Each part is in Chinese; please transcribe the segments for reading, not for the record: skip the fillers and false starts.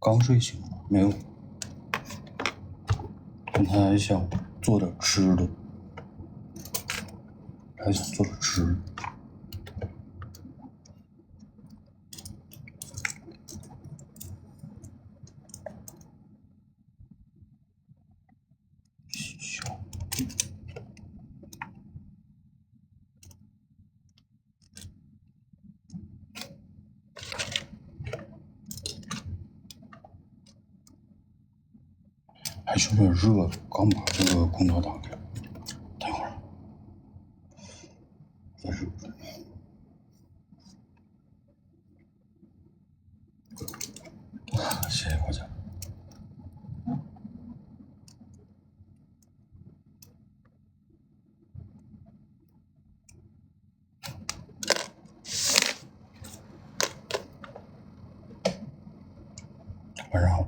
剛睡醒，沒有。刚才想做點吃的，還想做點吃的。还是有点热，刚把这个空调打开。等会儿，再热。谢谢大家。晚上好。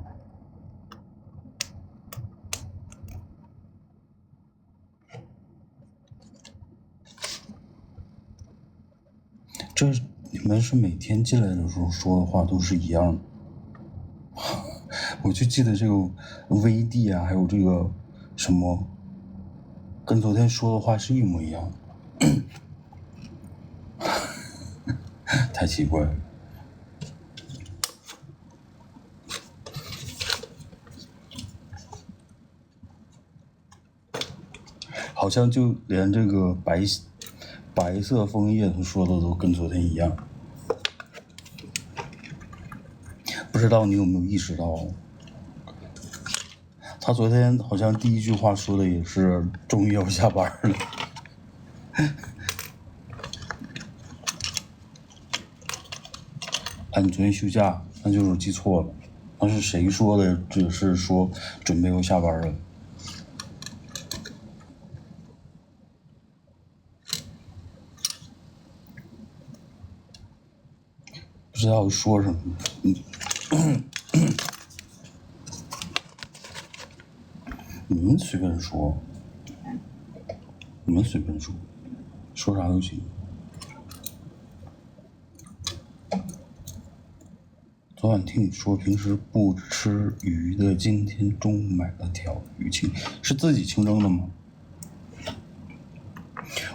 这你们是每天进来的时候说的话都是一樣的。我就記得這個 VD 啊，還有這個什麼，跟昨天說的話是一模一樣的。太奇怪了。好像就連這個白色楓葉他說的都跟昨天一樣。不知道你有沒有意識到，他昨天好像第一句話說的也是終於要下班了。哎，你昨天休假，那就是我記錯了。那是誰說的？只是說準備要下班了。不知道說什麼。你們隨便說，你們隨便說，說啥都行。昨晚聽你說平時不吃魚的，今天中午買了條魚清，是自己清蒸的嗎？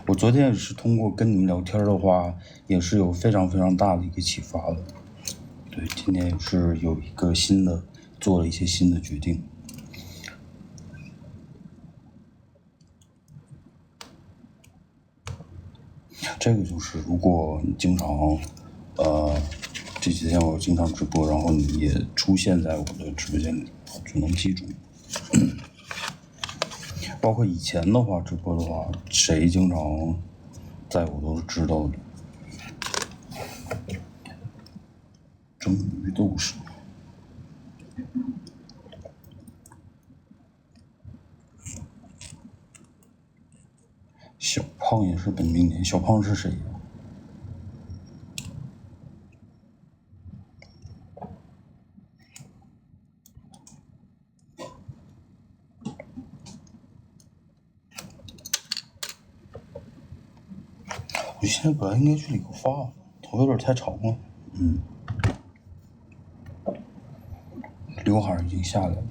我昨天也是通過跟你們聊天的話，也是有非常非常大的一個啟發的。對，今天也是有一個新的，做了一些新的決定。這個就是如果你經常，這幾天我經常直播，然後你也出現在我的直播間裡，就能記住。包括以前的話，直播的話，誰經常在我都是知道的。蒸魚豆豉。小胖也是本命年，小胖是誰呀？我现在本來應該去理個髮，頭有點太長了。劉海已經下來了，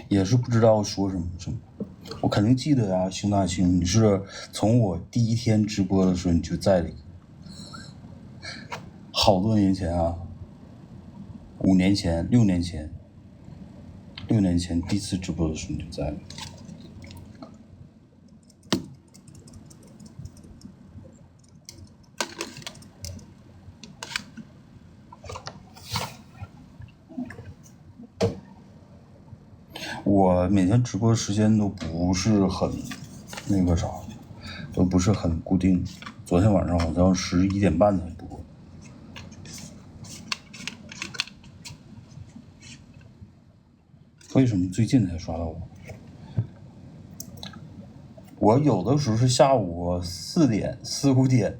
也是不知道說什麼。我肯定記得呀，邢大清，你是從我第一天直播的時候你就在的，好多年前啊，5年前、6年前，6年前第一次直播的時候你就在了。我每天直播時間都不是很那個啥，都不是很固定。昨天晚上好像11點半才播。為什麼最近才刷到我？我有的時候是下午4點、4、5點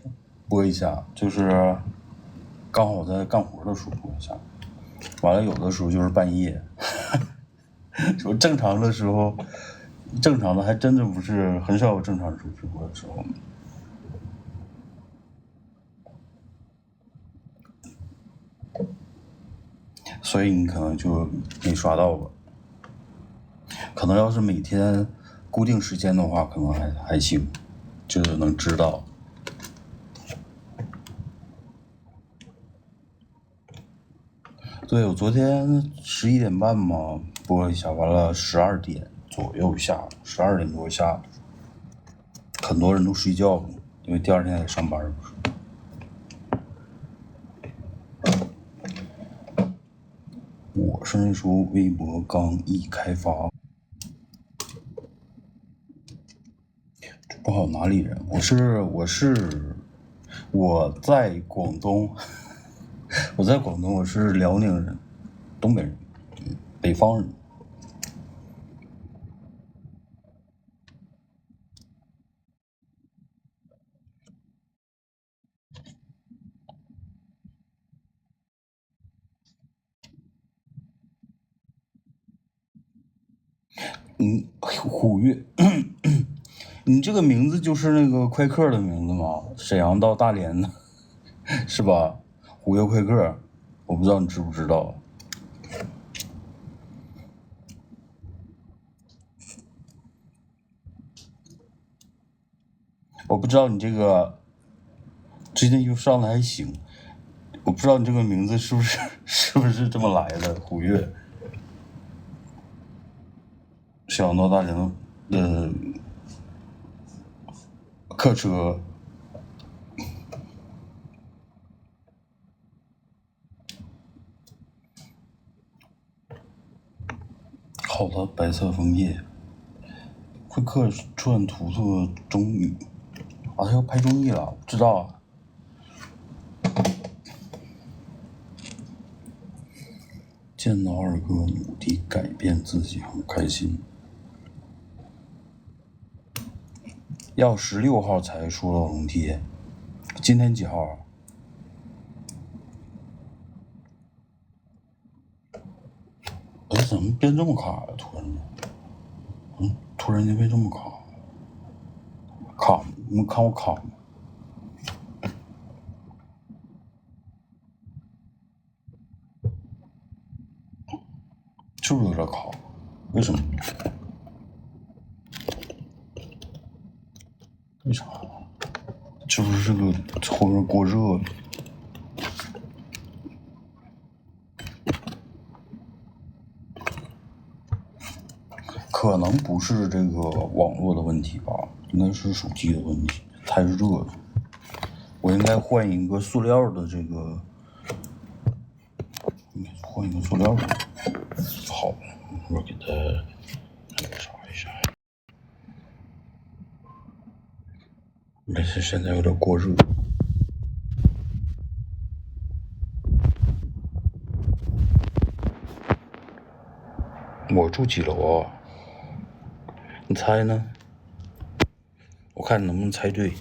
播一下，就是剛好在幹活的時候播一下。完了，有的時候就是半夜。說正常的時候，正常的還真的不是很少有正常直播的時候。所以你可能就沒刷到吧。可能要是每天固定時間的話，可能還行，就是能知道。对，我昨天11点半嘛播了一下，完了12点左右下，12点多下，很多人都睡觉了，因為第二天得上班不是。我是那时候微博刚一開發，不好哪裡人，我在廣東，我在廣東，我是遼寧人，東北人，北方人。虎跃，你这個名字就是那個快客的名字嗎？沈陽到大連的，是吧？虎躍快客，我不知道你知不知道。我不知道你這個最近又上的還行，我不知道你這個名字是不是這麼來的？虎躍，沈陽到大連的客車。好的，白色枫叶。快客串图图中女啊，他要拍综藝了，知道啊。見到二哥努力改變自己，很開心。要16號才收到龍貼，今天幾號啊？哎，怎麼變這麼卡呀？突然間變這麼卡，你們看我卡嗎？是不是有點卡？為什麼？為啥？是不是這個後面過熱了？可能不是這個網絡的問題吧，應該是手機的問題，太熱了。我應該換一個塑料的這個，應該換一個塑料的。好，我給它那個啥一下。但是現在有點過熱。我住幾樓啊？你猜呢？我看你能不能猜對。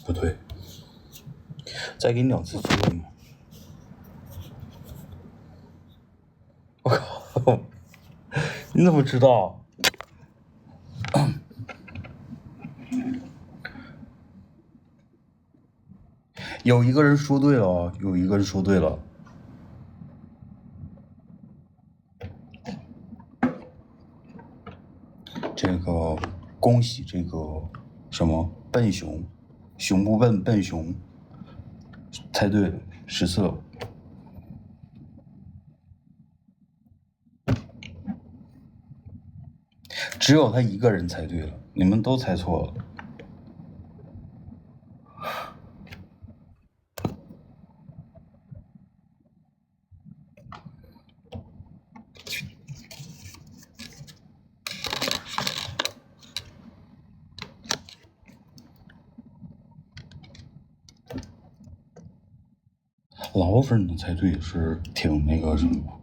不对，再給你2次機會嘛。我靠，你怎麼知道？有一個人說對了啊，有一個人說對了。這個恭喜這個什麼笨熊，熊不笨，笨熊，猜對了，失色。只有他一個人猜對了，你們都猜錯了。老粉能猜对是挺那個什麼。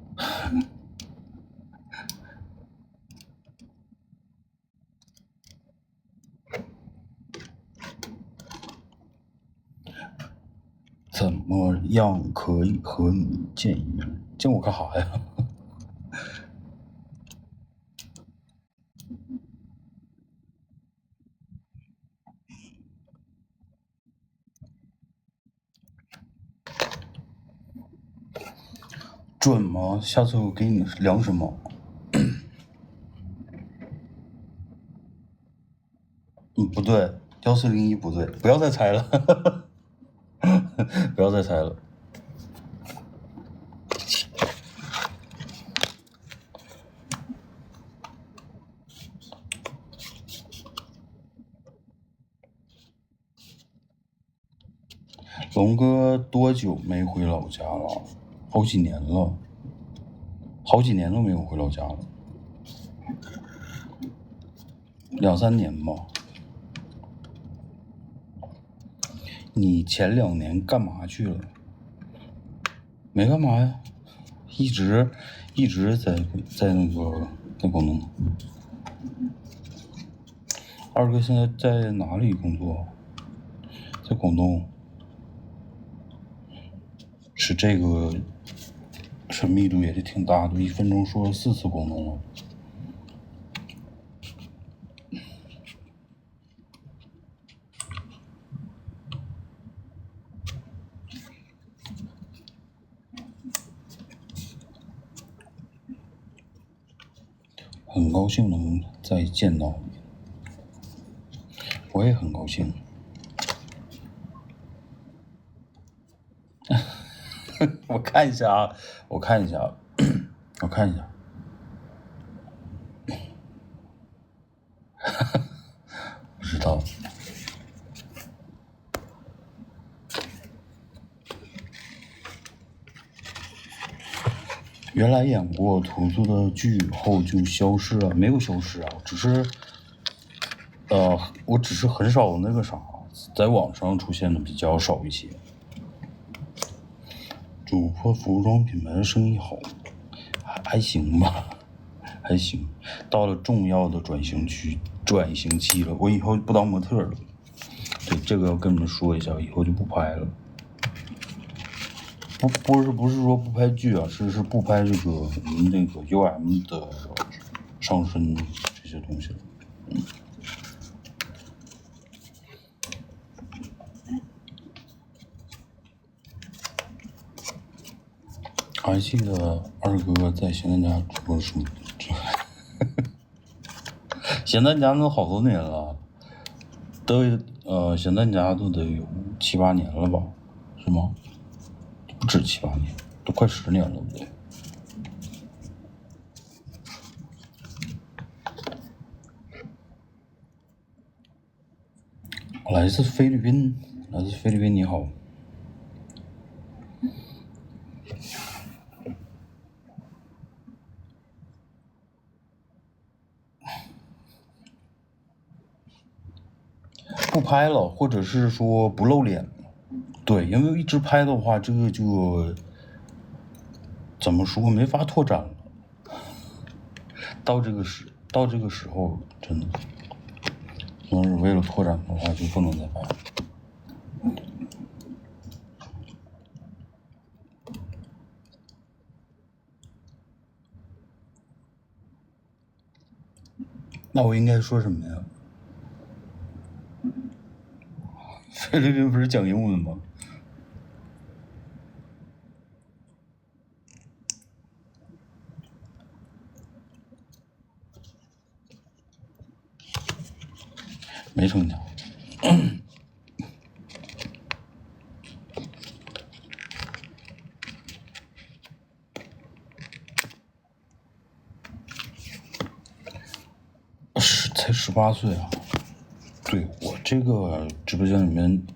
怎麼樣可以和你見一面？见我幹啥呀？准吗？下次我给你量什么？不对，1401不对，不要再猜了，不要再猜了。龙哥多久没回老家了？好几年了，好几年都没有回老家了，2、3年吧。你前2年干嘛去了？没干嘛呀，一直在那个在广东。二哥现在在哪裡工作？在广东。是这个神秘度也是挺大的，1分鐘說了4次廣東了。很高興能再見到你，我也很高興。我看一下啊，我看一下，我看一下。不知道。原來演過圖圖的劇後就消失了，沒有消失啊，我只是很少那個啥，在網上出現的比較少一些。主播服裝品牌的生意好，還行吧，還行。到了重要的轉型期了，我以後不當模特了。對，這個要跟你們說一下，以後就不拍了。不是說不拍劇啊，是不拍這個我們那個 UM 的上身這些東西。還記得二哥在鹹蛋家主播說，鹹蛋家都好多年了，鹹蛋家都得有7、8年了吧，是嗎？不止7、8年，都快10年了，不對。來自菲律賓，你好。不拍了，或者是說不露臉。對，因為一直拍的話，這個就怎麼說，沒法拓展了。到這個時候，真的，要是為了拓展的話，就不能再拍了。那我應該說什麼呀？菲律賓不是講英文嗎？沒成交。才18歲啊！對，我這個直播間裡面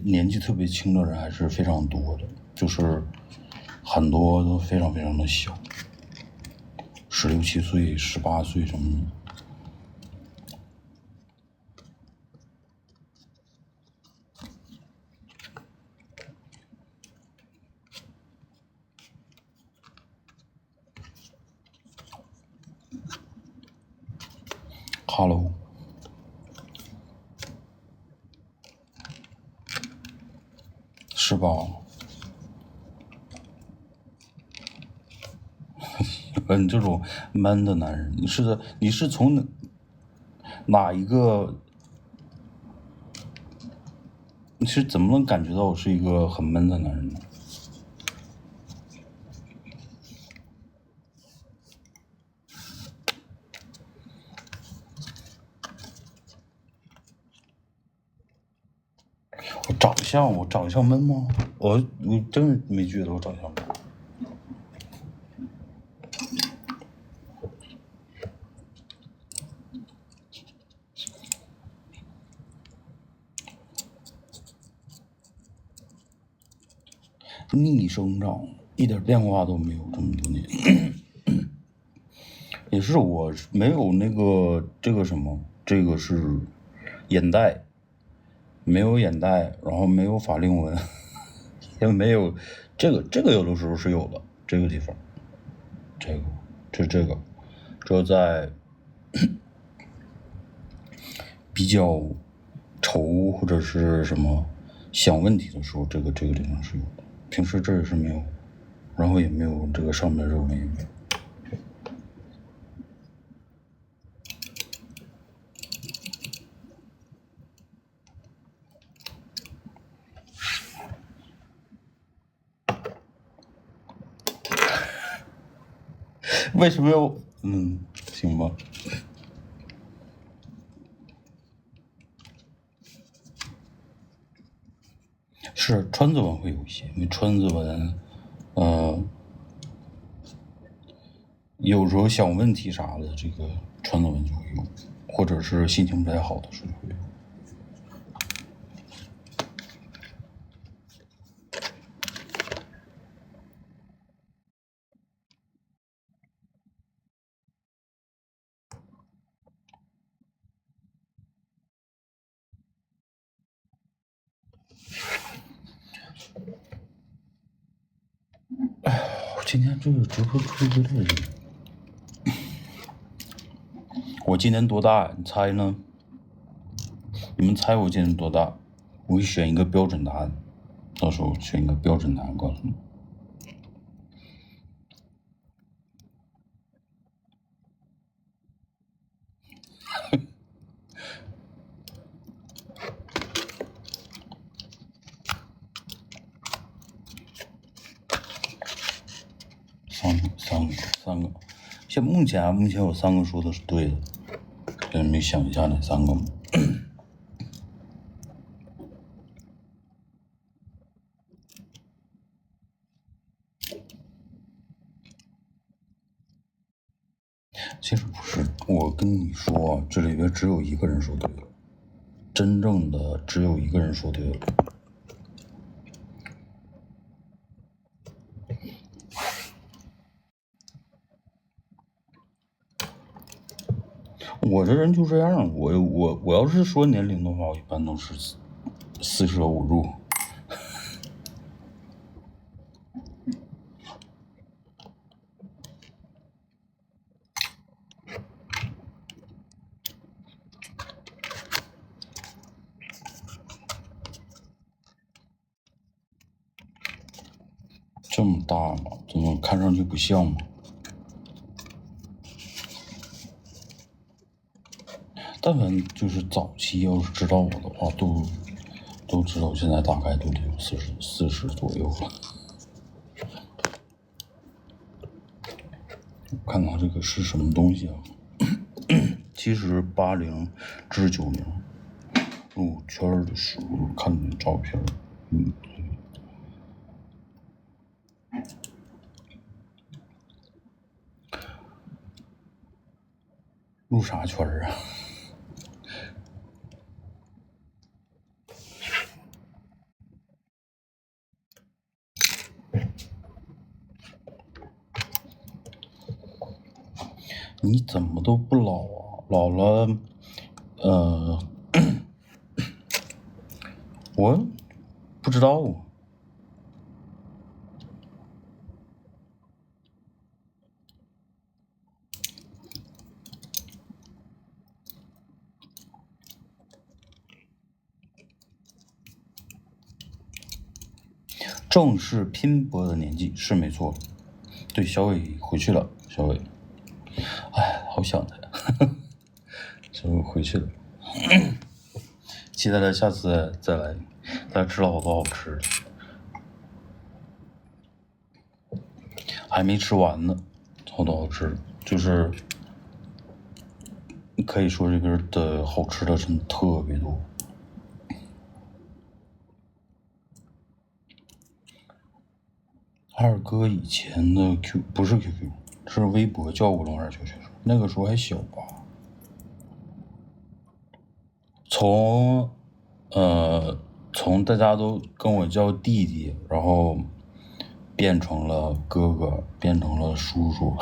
年紀特別輕的人還是非常多的，就是很多都非常非常的小，16、17歲、18歲什麼的。Hello，吧？你这种 man 的男人，你是从哪一个？你是怎么能感觉到我是一个很闷的男人呢？我长相闷吗？我真没觉得我长相闷。逆生长，一点变化都没有，这么多年。也是我没有那个这个什么，这个是眼袋，没有眼袋，然后没有法令纹，也没有这个有的时候是有的，这个地方，这个，这在比较愁或者是什么想問題的時候，這個地方是有的，平時這兒是沒有，然後也沒有這個上面肉紋也沒有。為什麼要行吧。是川字紋會有一些，因為川字紋，有時候想問題啥的，這個川字紋就會有，或者是心情不太好的時候會有。我今天這個直播出個這個。我今年多大？你猜呢？你們猜我今年多大？我會選一個標準答案，到時候選一個標準答案告訴你。三個，目前有3個說的是對的，但沒想一下哪3個嗎？其實不是，我跟你說，這裡邊只有一個人說對了，真正的只有一個人說對了。我這人就這樣，我要是說年齡的話，我一般都是45入。這麼大嗎？怎麼看上去不像嗎？但凡就是早期要是知道我的話，都知道現在大概都得有40左右了。看看這個是什麼東西啊？70、80至90，入圈的時候看的照片，入啥圈啊？你怎麼都不老啊？老了，我不知道啊。正是拼搏的年紀是没错。对，小伟回去了，小伟，哎，好想他呀，小伟回去了，期待他下次再来。他吃了好多好吃的，还没吃完呢，好多好吃的，就是可以说这边的好吃的真的特别多。二哥以前的 不是 QQ， 是微博叫过龙二小学生，那个时候还小吧。从大家都跟我叫弟弟，然后变成了哥哥，变成了叔叔。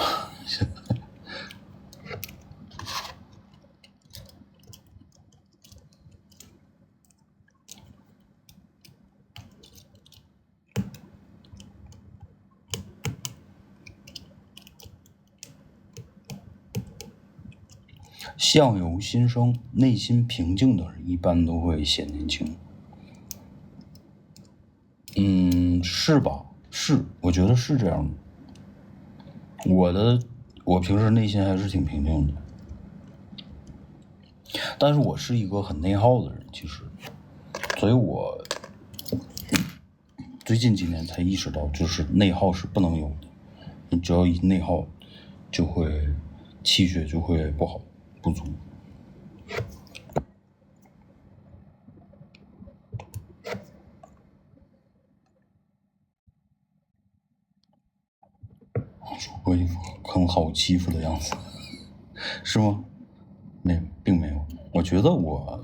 相由心生，内心平静的人一般都会显年轻。是吧？是，我觉得是这样的。我平时内心还是挺平静的，但是我是一个很内耗的人，其實，所以我最近幾年才意識到，就是內耗是不能有的。你只要一內耗，就會氣血就會不好不足。主播一副很好欺負的樣子，是嗎？沒有，並沒有。我覺得我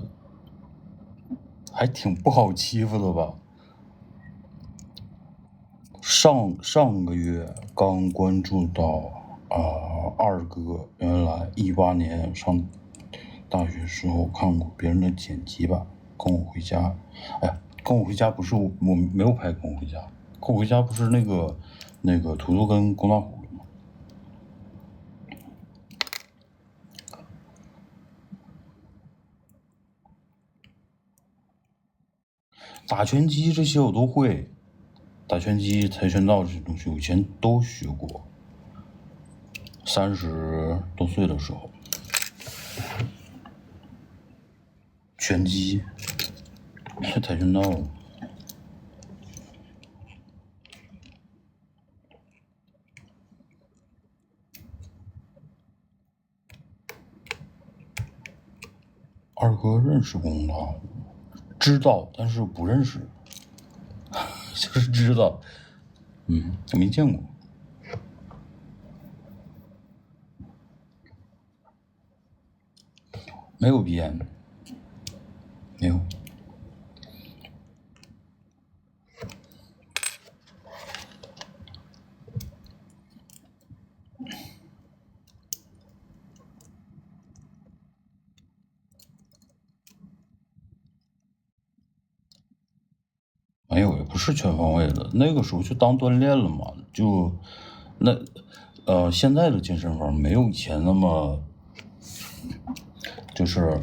還挺不好欺負的吧。上個月剛關注到二哥，原來18年上大學時候看過別人的剪輯版，跟我回家。哎呀，跟我回家不是我沒有拍跟我回家，跟我回家不是那個圖圖跟公大虎嗎？打拳擊這些我都會，打拳擊、跆拳道這些東西我以前都學過。30多歲的時候，拳擊、跆拳道。二哥認識公大虎？知道，但是不認識，就是知道，沒見過。沒有鼻炎，沒有。沒有，也不是全方位的，那個時候就當鍛鍊了嘛，現在的健身房沒有以前那麼，就是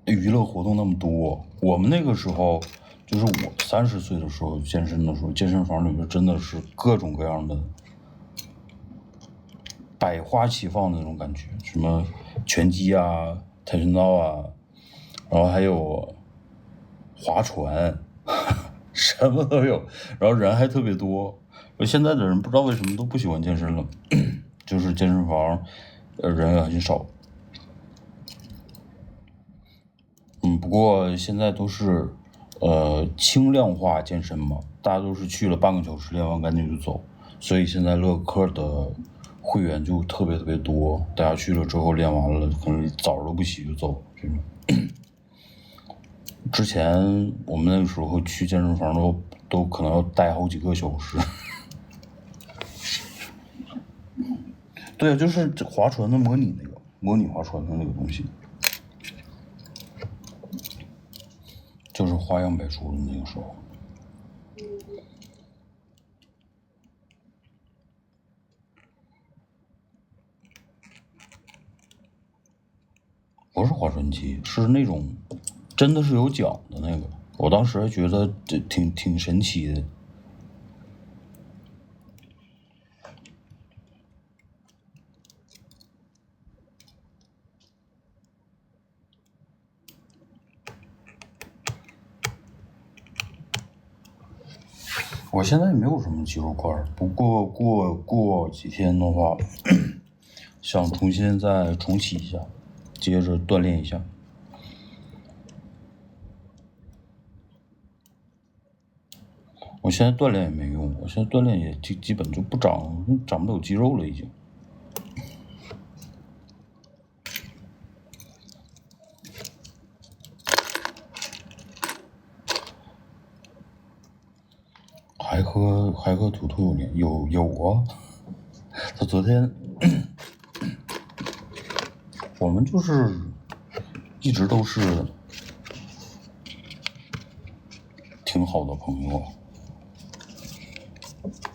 娛樂活動那麼多。我們那個時候，就是我30歲的時候健身的時候，健身房裡面真的是各種各樣的百花齊放的那種感覺，什麼拳擊啊、跆拳道啊，然後還有划船，什麼都有，然後人還特別多。現在的人不知道為什麼都不喜歡健身了，就是健身房人也很少。不過現在都是輕量化健身嘛，大家都是去了半個小時練完趕緊就走，所以現在樂客的會員就特別特別多，大家去了之後練完了可能澡都不洗就走這種。之前我們那個時候去健身房都可能要待好幾個小時。對啊，就是划船的模擬划船的那個東西，就是花樣百出的那個時候。不是划船機，是那種真的是有槳的那個，我當時還覺得這挺神奇的。我现在也没有什麼肌肉块，不过过幾天的話，想重新再重啟一下，接着鍛鍊一下。我現在鍛鍊也沒用，我現在鍛鍊也基本就不長不了肌肉了，已經。还和图图有啊，他昨天我們就是一直都是挺好的朋友。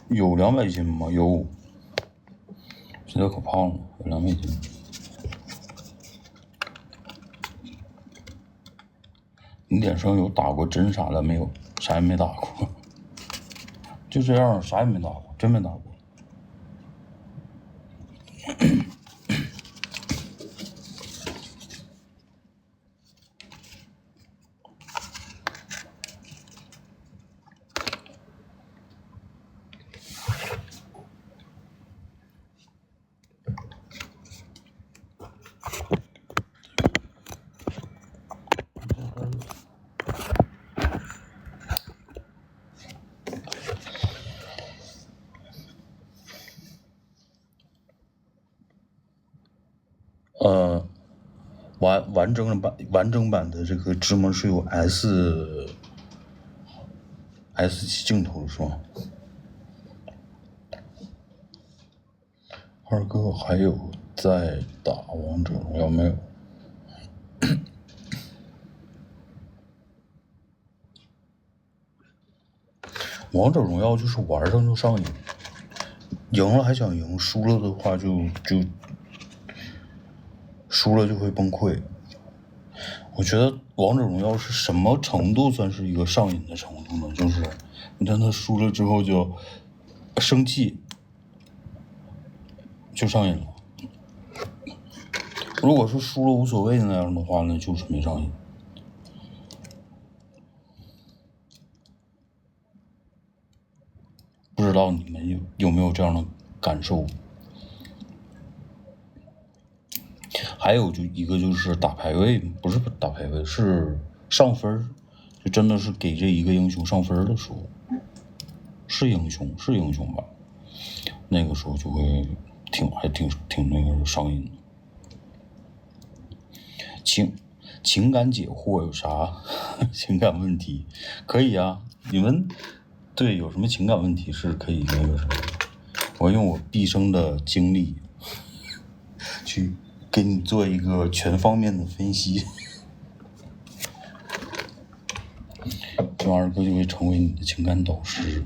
有200斤嗎？有，现在可胖了，有200斤。你脸上有打過針啥的沒有？啥也沒打過。就這樣，啥也沒打過，真沒打過。完整版的这個芝麻是有 S7鏡頭是吧？二哥還有在打王者榮耀沒有？王者榮耀就是玩上就上癮，贏了還想贏，輸了的話就輸了就會崩潰。我覺得王者榮耀是什麼程度算是一個上癮的程度呢？就是你看他輸了之後就生氣，就上癮了。如果是輸了無所謂那樣的話，那就是沒上癮。不知道你們有沒有這樣的感受？還有就一個就是打排位，不是打排位，是上分，就真的是給這一個英雄上分的時候，是英雄吧？那個時候就會還挺那個上癮的。情感解惑有啥情感問題？可以啊，你們對有什麼情感問題是可以那個什麼？我用我畢生的經歷去給你做一個全方面的分析，這二哥就會成為你的情感導師。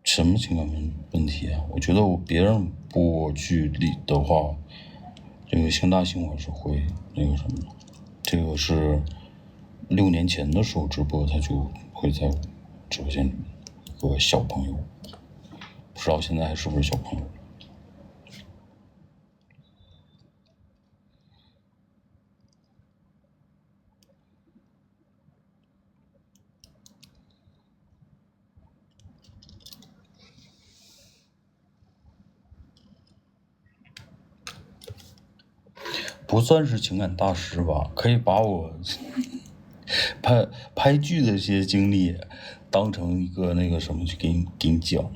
什麼情感問題啊？我覺得別人播劇裡的話，這個星大星我是會那個什麼的。這個是6年前的時候直播，他就會在直播間裡面有個小朋友，不知道現在還是不是小朋友。不算是情感大師吧，可以把我拍劇的這些經歷當成一個那個什麼去給你講。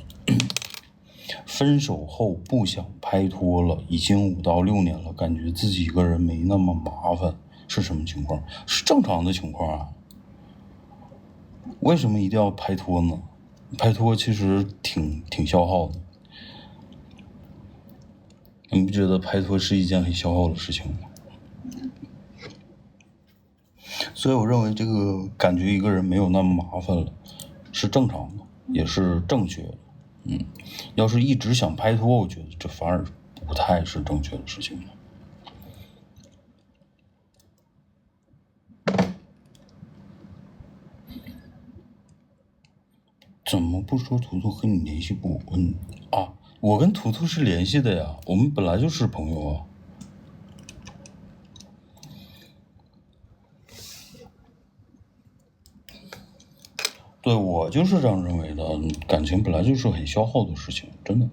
分手後不想拍拖了，已經5到6年了，感覺自己一個人沒那麼麻煩，是什麼情況？是正常的情況啊。為什麼一定要拍拖呢？拍拖其實挺消耗的。你不覺得拍拖是一件很消耗的事情嗎？所以我認為這個感覺一個人沒有那麼麻煩了，是正常的，也是正確的。要是一直想拍拖，我觉得这反而不太是正確的事情。怎麼不說圖圖和你聯繫不？我跟圖圖是聯繫的呀，我們本來就是朋友啊。對，我就是這樣認為的，感情本來就是很消耗的事情，真的，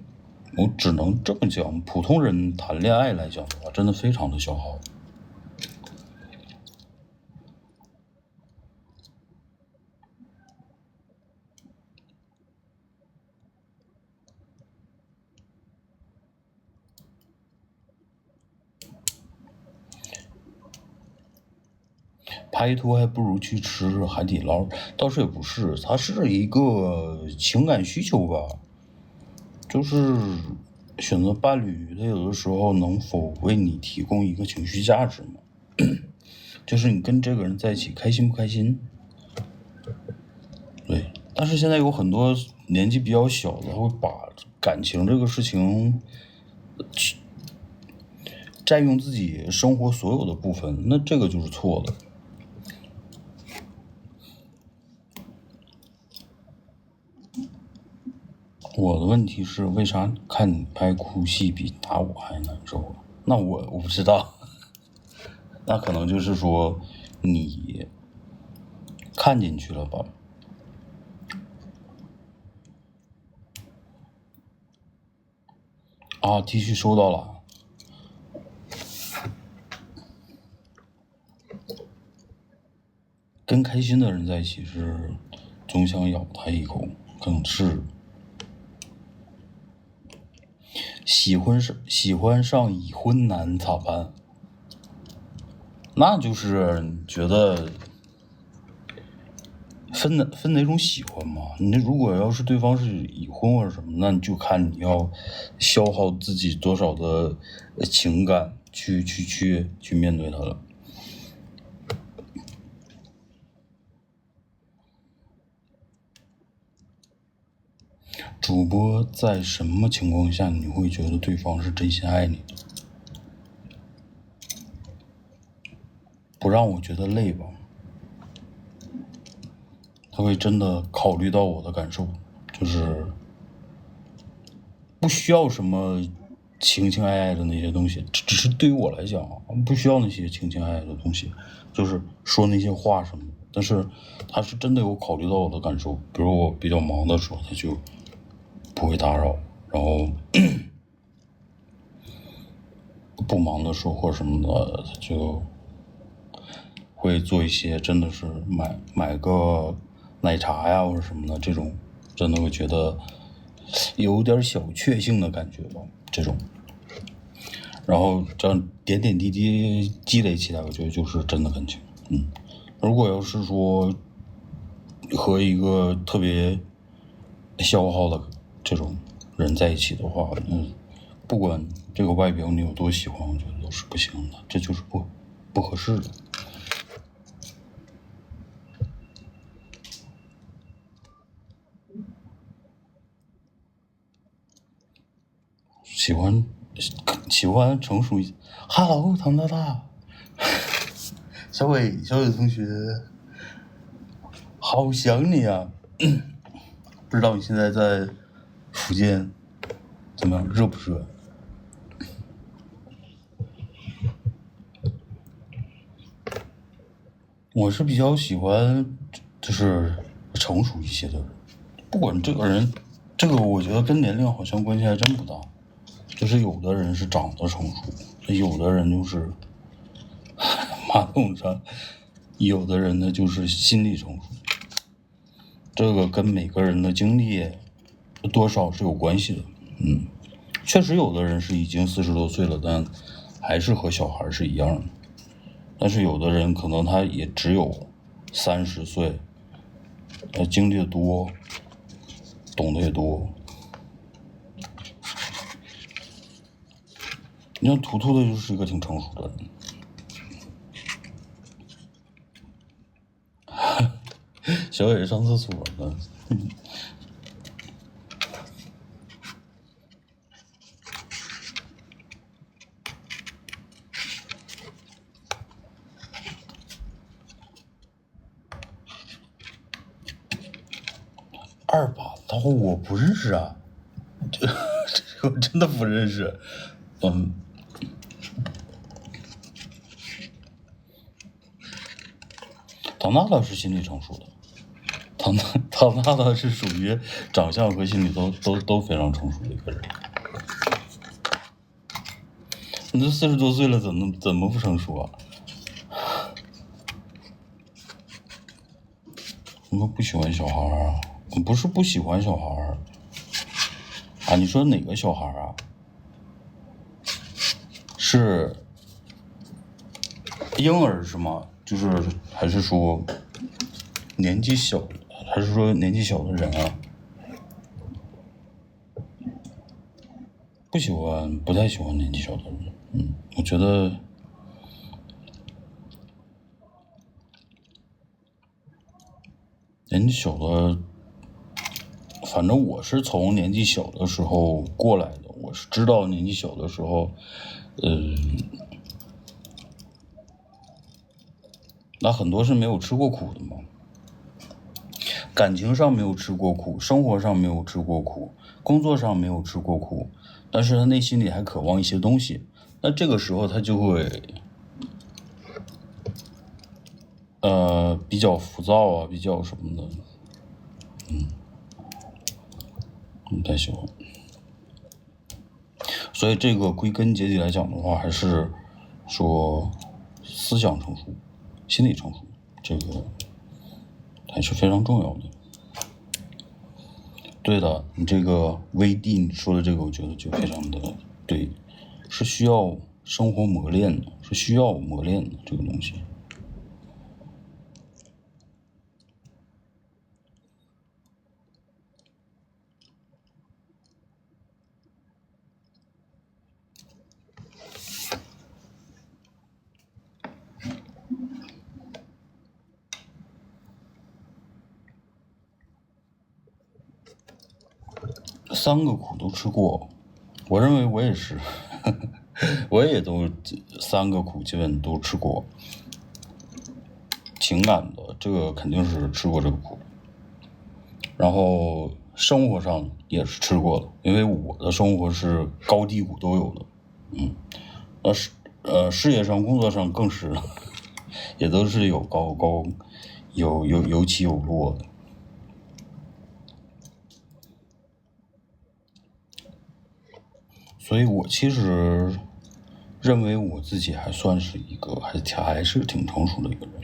我只能這麼講。普通人談戀愛來講的話，真的非常的消耗。拍拖還不如去吃海底撈，倒是也不是，它是一個情感需求吧，就是選擇伴侶，他有的時候能否為你提供一個情緒價值嘛？就是你跟這個人在一起開心不開心？對，但是現在有很多年紀比較小的會把感情這個事情佔用自己生活所有的部分，那這個就是錯的。我的問題是，為啥看你拍哭戲比打我還難受？那我不知道，那可能就是說你看進去了吧？啊 ，T 恤收到了。跟開心的人在一起時，總想咬他一口，可是喜歡上已婚男咋辦？那就是覺得分哪種喜歡嘛？你如果要是对方是已婚或者什麼，那你就看你要消耗自己多少的情感去面對他了。主播在什麼情況下你會覺得對方是真心愛你的？不讓我覺得累吧，他會真的考慮到我的感受，就是不需要什麼情情愛愛的那些東西，只是對於我來講不需要那些情情愛愛的東西，就是說那些話什麼的，但是他是真的有考慮到我的感受，比如我比較忙的时候他就不會打擾，然後不忙的時候或者什麼的他就會做一些真的是買個奶茶呀或者什麼的，這種真的會覺得有點小確幸的感覺吧，這種，然後這樣點點滴滴積累起來，我覺得就是真的感情。如果要是說和一個特別消耗的這種人在一起的話，不管這個外表你有多喜歡，我覺得都是不行的，這就是不合適的。喜歡成熟一些。Hello， 唐大大，小偉同學，好想你啊！不知道你現在在福建怎麼樣，熱不熱？我是比較喜歡就是成熟一些的人，不管这个人，这个我觉得跟年齡好像關係還真不大。就是有的人是長得成熟，有的人就是馬桶上，有的人呢就是心理成熟，這個跟每個人的經歷多少是有關係的。確實有的人是已經40多歲了，但還是和小孩是一樣的，但是有的人可能他也只有30歲，經歷的多，懂得也多。你像圖圖的就是一個挺成熟的人。小野上廁所了。二把刀我不認識啊，這個我真的不認識。唐娜娜是心理成熟的，唐娜娜是屬於長相和心理都非常成熟的一個人。你都40多歲了，怎麼不成熟啊？我们不喜歡小孩啊？不是不喜歡小孩啊？你說哪個小孩啊？是嬰兒是嗎？就是還是說年紀小，還是說年紀小的人啊？不喜歡，不太喜歡年紀小的人。我覺得年紀小的，反正我是從年紀小的时候過來的，我是知道年紀小的時候，那很多是沒有吃過苦的嘛，感情上沒有吃過苦，生活上沒有吃過苦，工作上沒有吃過苦，但是他內心裡還渴望一些東西，那這個時候他就會比較浮躁啊，比較什麼的，不太喜歡。所以這個歸根結底來講的話，還是說思想成熟、心理成熟，這個還是非常重要的。對的，你這個VD 你說的這個，我覺得就非常的對，是需要生活磨練的，是需要磨練的這個東西。3個苦都吃過，我認為我也是，我也都3個苦基本都吃過。情感的這個肯定是吃過這個苦，然後生活上也是吃過的，因為我的生活是高低谷都有的，事業上工作上更是，也都是有高有起有落的。所以我其實認為我自己還算是一個還是挺成熟的一個人。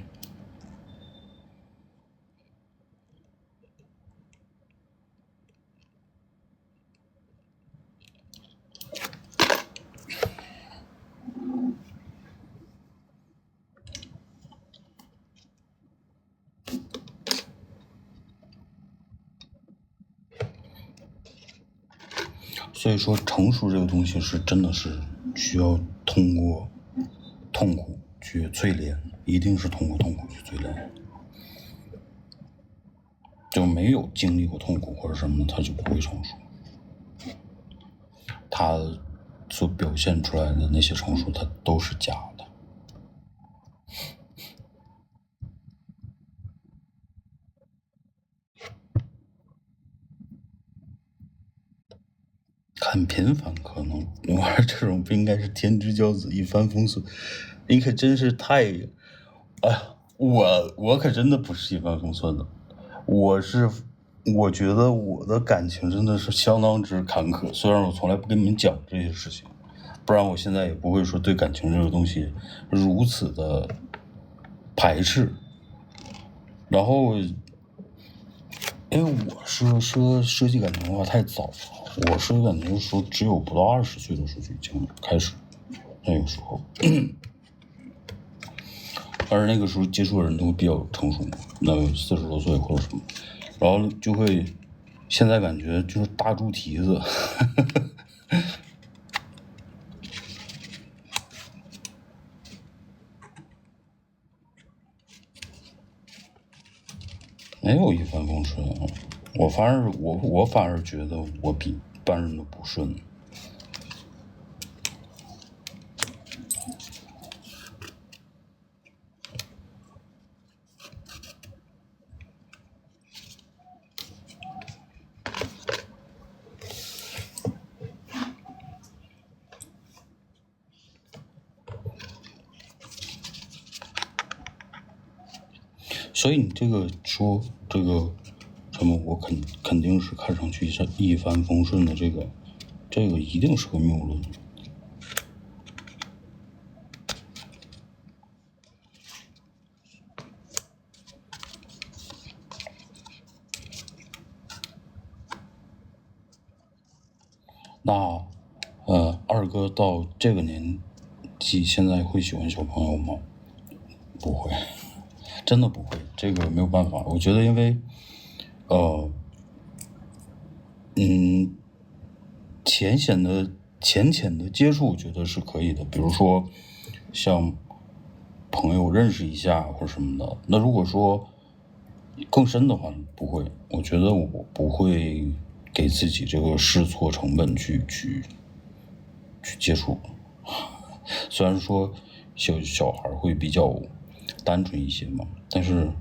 所以說成熟這個東西是真的是需要通過痛苦去淬煉，一定是通過痛苦去淬煉，就沒有經歷過痛苦或者什麼他就不會成熟，他所表現出來的那些成熟他都是假的。很平凡，可能我這種不應該是天之骄子一帆風順，你可真是太，我可真的不是一帆風順的，我覺得我的感情真的是相當之坎坷，雖然我從來不跟你們講這些事情，不然我現在也不會說對感情這個東西如此的排斥，然後因為我是說涉及感情的話太早了，我涉及感情的時候只有不到20歲的時候就已經開始，那個時候，而那個時候接觸的人都會比較成熟嘛，那40多歲或者什麼，然後就會現在感覺就是大豬蹄子，沒有一帆風順，我反而覺得我比一般人都不順。所以你這個說這個什麼，我肯定是看上去是一帆風順的，這個一定是個謬論。那二哥到这個年紀，現在會喜歡小朋友嗎？不會，真的不會，這個沒有辦法。我覺得因為淺淺的接觸，我覺得是可以的。比如說像朋友認識一下或者什麼的。那如果說更深的話，不會。我覺得我不會給自己這個試錯成本去接觸。雖然說小孩會比較單純一些嘛，但是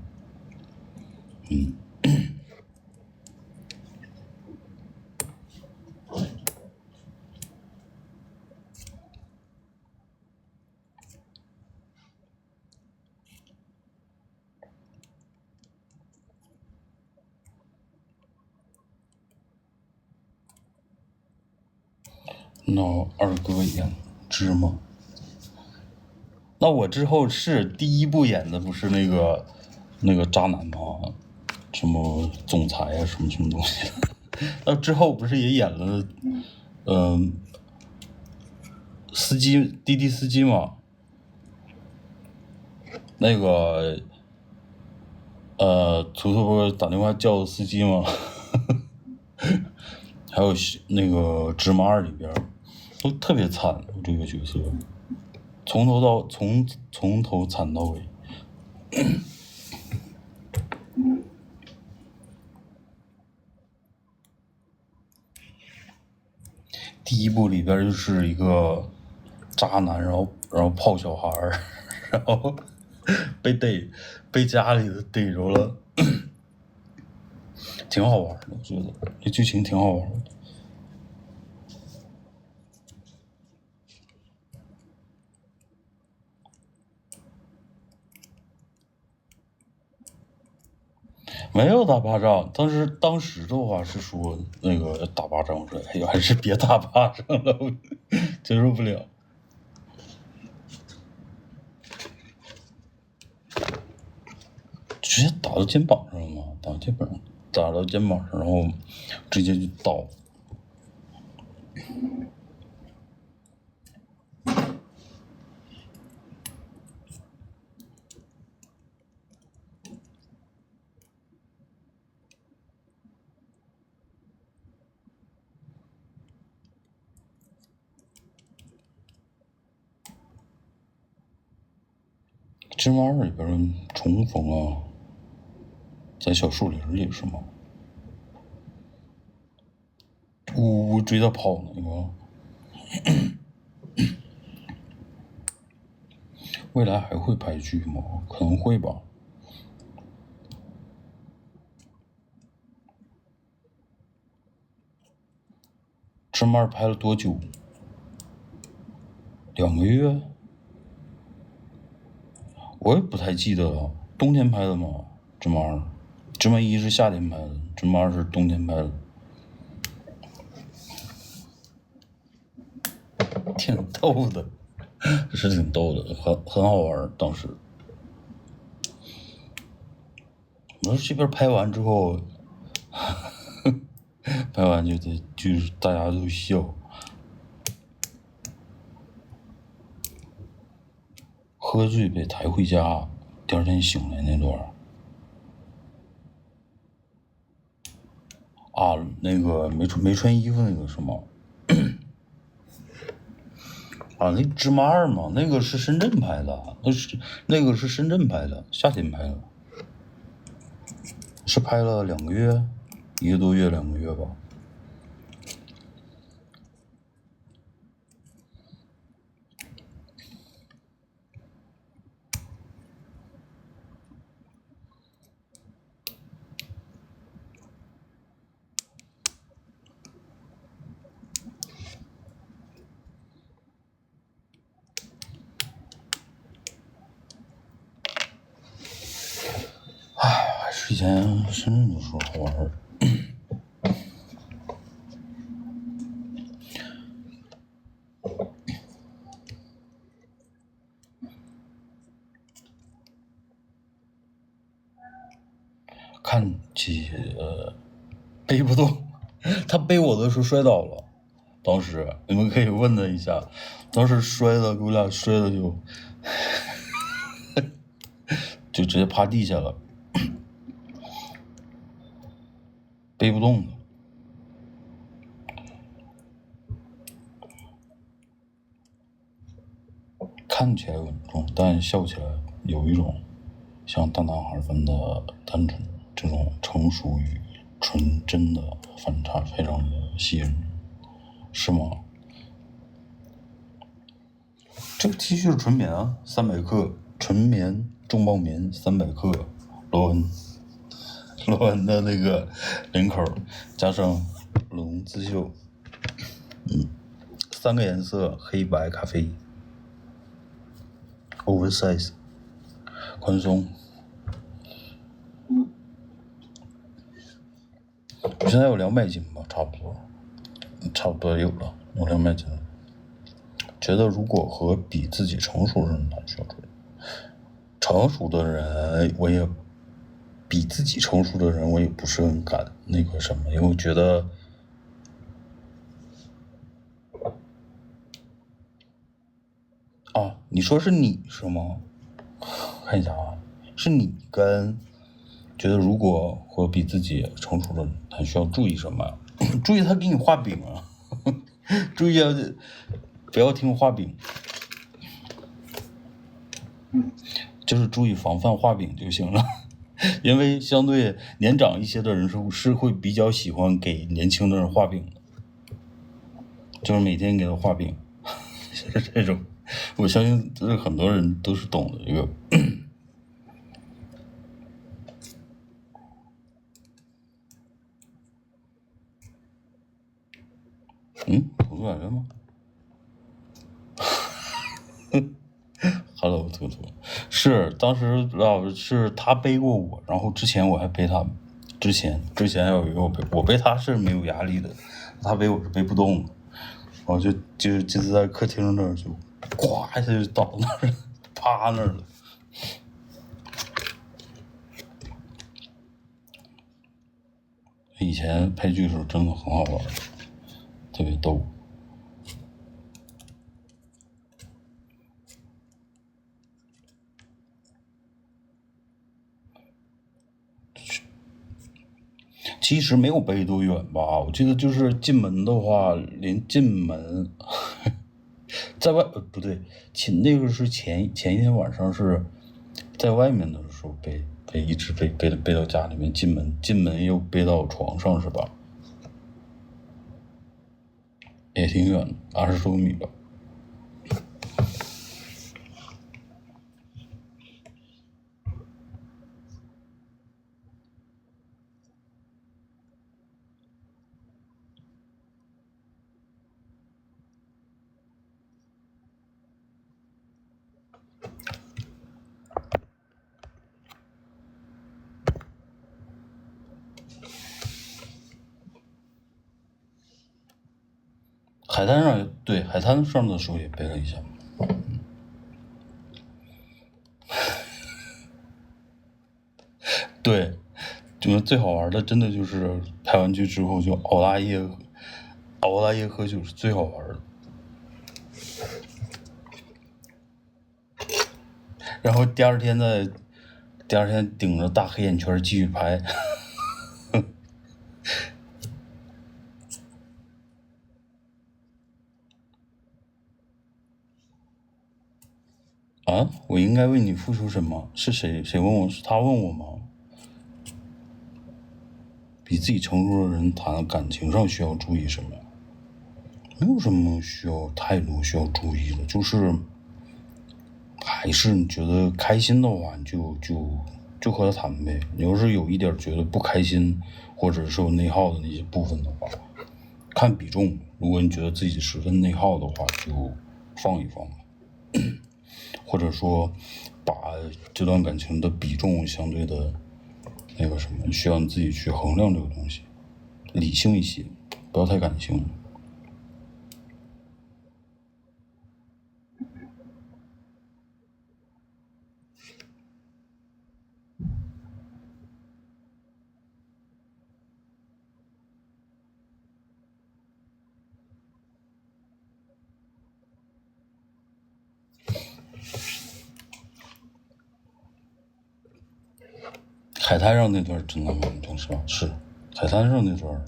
那二哥演芝麻，那我之後是第一部演的不是那個渣男嗎？什麼總裁啊，什么東西？那之後不是也演了司機，滴滴司機嘛？那个图图不是打電話叫司機嗎？還有那個芝麻二裡邊都特別慘，這個角色從頭慘到尾。第一部裡邊就是一個渣男，然後泡小孩，然後被家裡的逮着了，挺好玩的，我覺得這劇情挺好玩的。沒有打巴掌，當時的話是說那個打巴掌，我說哎呦，還是別打巴掌了，我接受不了。直接打到肩膀上了嘛，打到肩膀上，然後直接就倒。芝麻二裡邊重逢啊，在小樹林裡是嗎？嗚追他跑那個。未來還會拍劇嗎？可能會吧。芝麻二拍了多久？2個月？我也不太記得了。冬天拍的嗎？芝麻二，芝麻一是夏天拍的，芝麻二是冬天拍的。挺逗的，是挺逗的，很好玩。當時，我說這邊拍完之後，拍完就是大家都笑。喝醉被抬回家，第二天醒來那段啊，那個沒穿衣服那個是嗎？啊，那芝麻二嘛，那個是深圳拍的，那個是深圳拍的，夏天拍的，是拍了2個月，1個多月2個月吧。前深圳的时候好玩儿。看起背不动，他背我的时候摔倒了，当时你们可以问他一下，当时摔的给我俩摔的就直接趴地下了，背不动的。看起来稳重，但笑起来有一种像大男孩般的单纯，这种成熟与纯真的反差非常的吸引人，是吗？这个 T 恤是纯棉啊，300克，纯棉重磅棉300克，罗纹的那个领口，加上龙刺绣，3个颜色，黑白咖啡。oversize 寬鬆，現在有200斤吧，差不多有了，有200斤了。覺得如果和比自己成熟的人談需要注意，成熟的人我也比自己成熟的人我也不是很敢那個什麼，因為我覺得啊，你說是你是嗎？看一下啊，是你跟覺得如果和比自己成熟的人談需要注意什麼？注意他給你畫餅啊，注意啊，不要聽畫餅，就是注意防範畫餅就行了。因為相對年長一些的人是會比較喜歡給年輕的人畫餅的，就是每天給他畫餅，是這種。我相信這很多人都是懂的一個。吐出來了嗎？Hello， 兔兔，是當時是他背過我，然後之前我還背他，之前還有一個我背他是沒有壓力的，他背我是背不動的，然後就在客廳那兒就咵一下就倒那兒了，趴那兒了。以前配劇的時候真的很好玩，特別逗。其實沒有背多遠吧，我記得就是進門的話，連進門在外不對，那個是前一天晚上是在外面的時候背一直背到家裡面，進門又背到床上是吧？也挺遠的，20多米吧。海灘上，對，海灘上的時候也背了一下。對，就最好玩的真的就是拍完劇之後就熬大夜喝酒是最好玩的。然後第二天頂着大黑眼圈繼續拍。啊，我應該為你付出什麼？是誰問我？是他問我嗎？比自己成熟的人談感情上需要注意什麼？沒有什麼太多需要注意的，就是還是你覺得開心的話，你就和他談唄。你要是有一點覺得不開心，或者是有內耗的那些部分的話，看比重。如果你覺得自己十分內耗的話，就放一放。或者說把這段感情的比重相對的那個什麼，需要你自己去衡量這個東西，理性一些，不要太感性。海滩上那段真的蛮正是吧？是海滩上那段，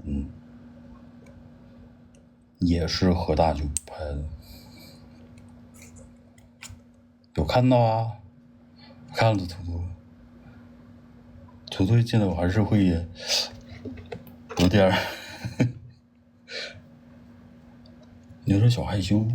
也是何大舅拍的，有看到啊？看了图图见到我还是会有点有点小害羞。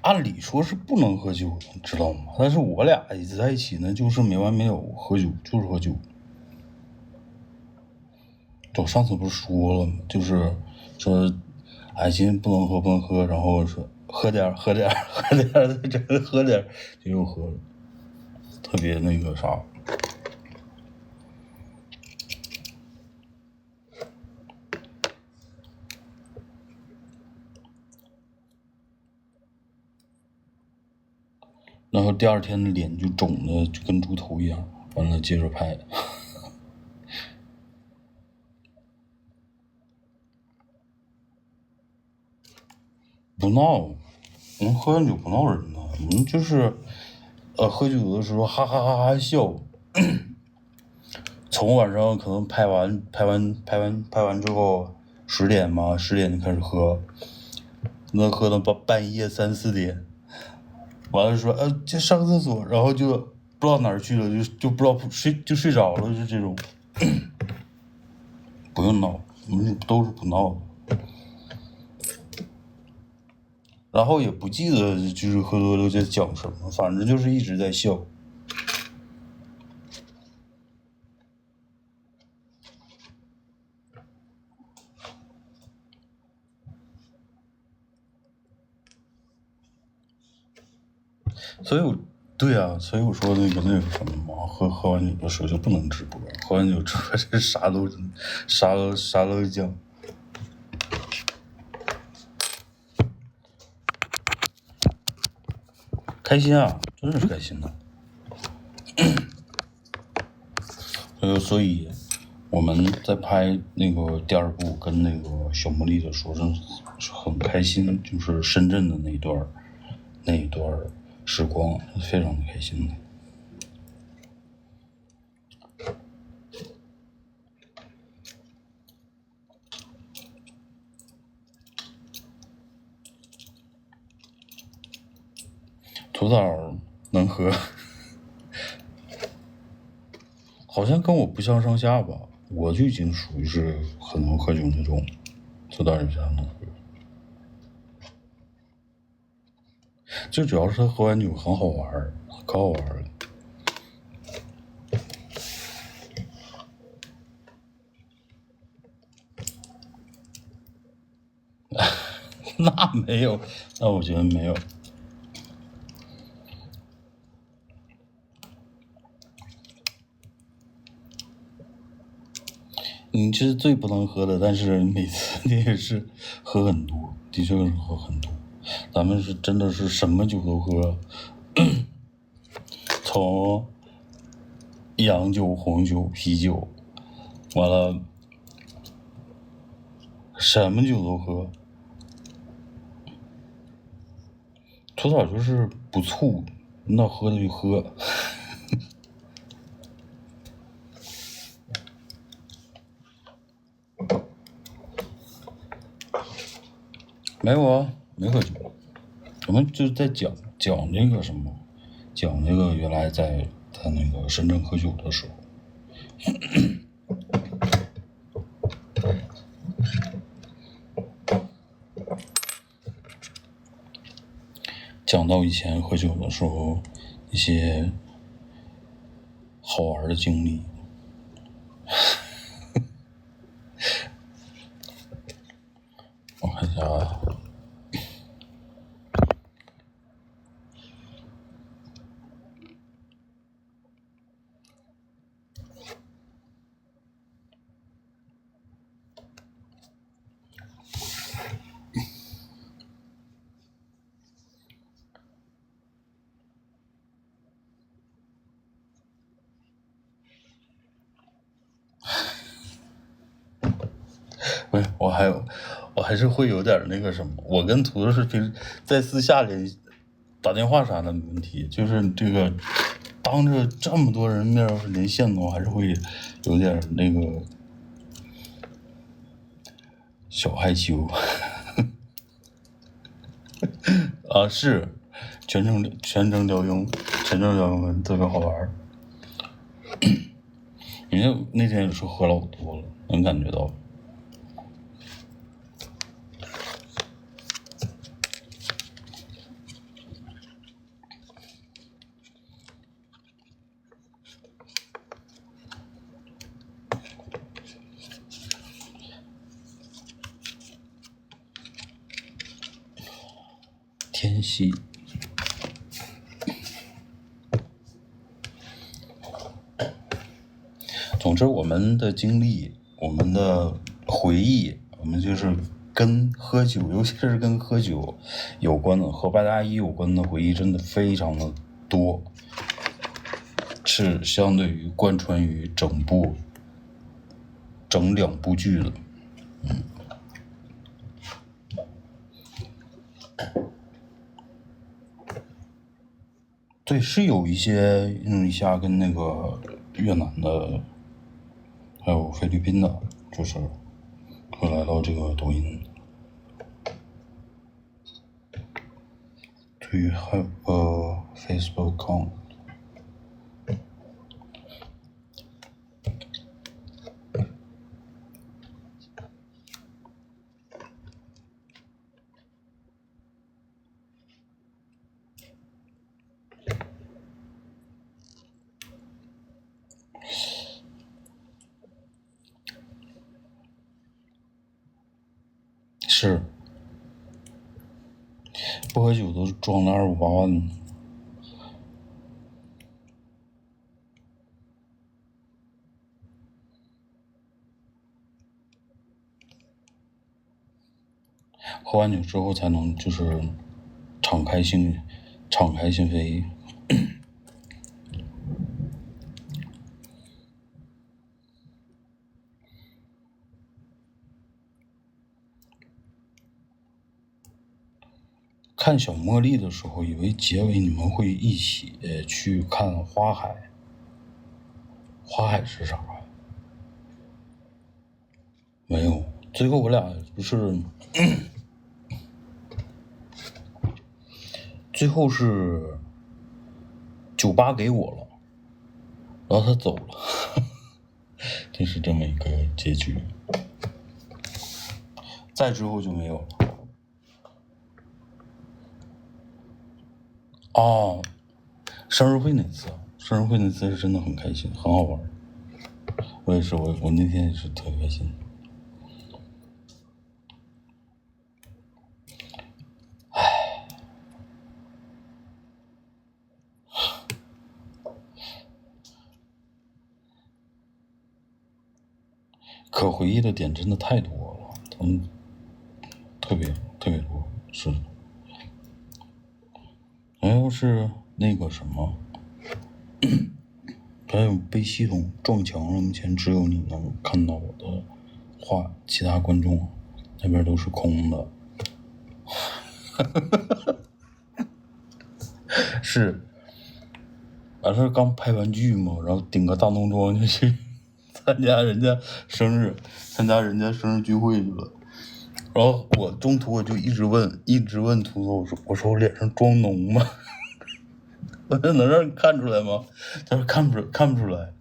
按理说是不能喝酒的，知道吗？但是我俩一直在一起呢，就是没完没了喝酒，就是喝酒。我上次不是说了吗？就是说，今天不能喝，然后说喝点，再真喝点，就又喝了，特別那個啥。然後第二天的臉就腫的就跟豬頭一樣，完了接着拍。不鬧，我們喝完酒不鬧人呢，我們就是喝酒的時候哈哈哈哈笑。從晚上可能拍完之後10點嘛，10點就開始喝，那喝到半夜3、4點。完了說就上廁所，然後就不知道哪兒去了，就不知道睡着了，就這種。不用鬧，我們都是不鬧的。然後也不記得就是喝多了在講什麼，反正就是一直在笑。所以我說那個什麼嘛，喝完酒的時候就不能直播，喝完酒直播這啥都講。開心啊，真的是開心的。所以我們在拍那個第2部跟那個小茉莉的時候，真是很開心，就是深圳的那一段時光，非常的開心的。土枣能喝，好像跟我不相上下吧，我就已經屬於是很能喝酒那種，土枣也比較能喝。最主要是他喝完酒很好玩，可好玩了。那沒有，那我覺得沒有。你是最不能喝的，但是每次你也是喝很多，的確是喝很多。咱們是真的是什麼酒都喝，從洋酒、紅酒、啤酒，完了什麼酒都喝。土枣就是不醋，那喝的就喝。沒有啊，沒喝酒，我們就在講那個什麼，講那個原來在那個深圳喝酒的時候。講到以前喝酒的時候一些好玩的經歷。我看一下啊。不是，我还是会有点那个什么，我跟图图是平时在私下里打電話啥的沒問題，就是這個當着這麼多人面連線的話，還是會有點那個小害羞。啊，是全程聊英，特別好玩。因為那天也是喝老多了，能感覺到。天氣。總之，我們的經歷，我們的回憶，我們就是跟喝酒，尤其是跟喝酒有關的，和八加一有關的回憶，真的非常的多，是相對於貫穿於整兩部劇的。对，是有一些印度尼西亞跟那個越南的，還有菲律賓的，就是會來到這個抖音。Do you have a Facebook account? 是，不喝酒都裝了258萬。喝完酒之後才能就是敞開心扉。看小茉莉的時候，以為結尾你們會一起去看花海。花海是啥呀？沒有，最後我倆不是，最後是酒吧給我了，然後他走了，就是這麼一個結局。再之後就沒有了。哦，生日會那次是真的很開心，很好玩。我也是，我那天也是特別開心。唉，可回憶的點真的太多了，特別多，是。然後是那個什麼，還有被系統撞牆了，目前只有你能看到我的話，其他觀眾那邊都是空的。是，完事剛拍完劇嘛，然後頂個大濃妝就去參加人家生日聚會去了。然後我中途我就一直問圖圖，我說我臉上妝濃嗎？我說能讓你看出來嗎？他說看不出來。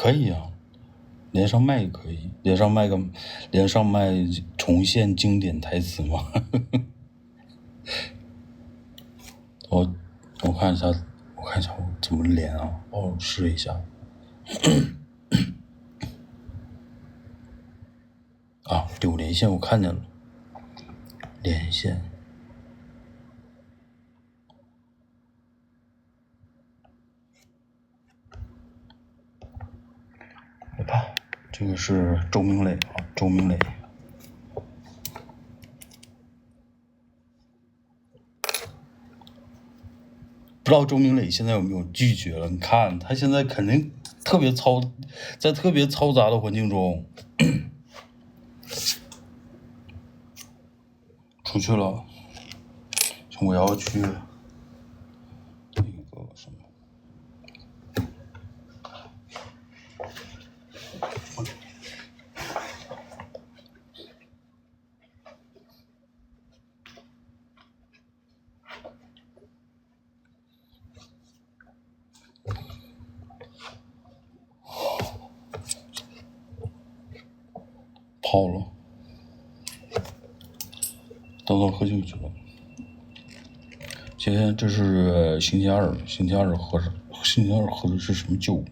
可以啊，连上麥也可以，连上麥重現經典台詞嘛。我看一下我怎麼連啊？我試一下。啊，有連線，我看見了，連線。来吧，這個是周明磊啊，周明磊。不知道周明磊現在有沒有拒絕了？你看他現在肯定在特別嘈雜的環境中出去了。我要去那個什麼，跑了，等喝酒去了。今天这是星期二喝的是什麼酒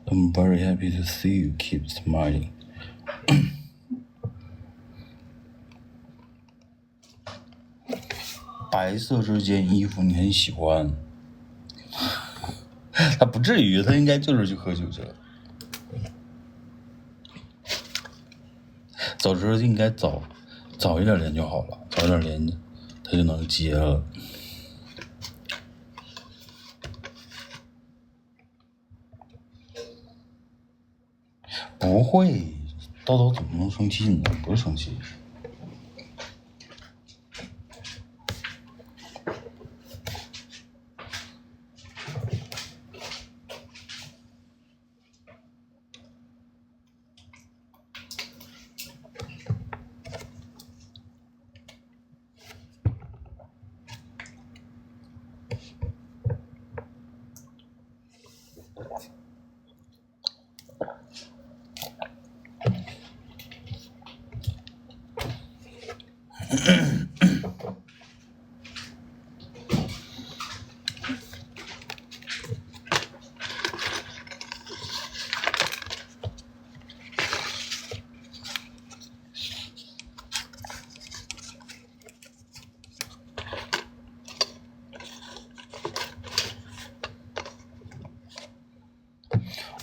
？I'm very happy to see you. Keep smiling. 白色這件衣服你很喜歡，他不至於，他應該就是去喝酒去了。早知道應該早一點連就好了，早一點連他就能接了。不會，叨怎麼能生氣呢？不是生氣。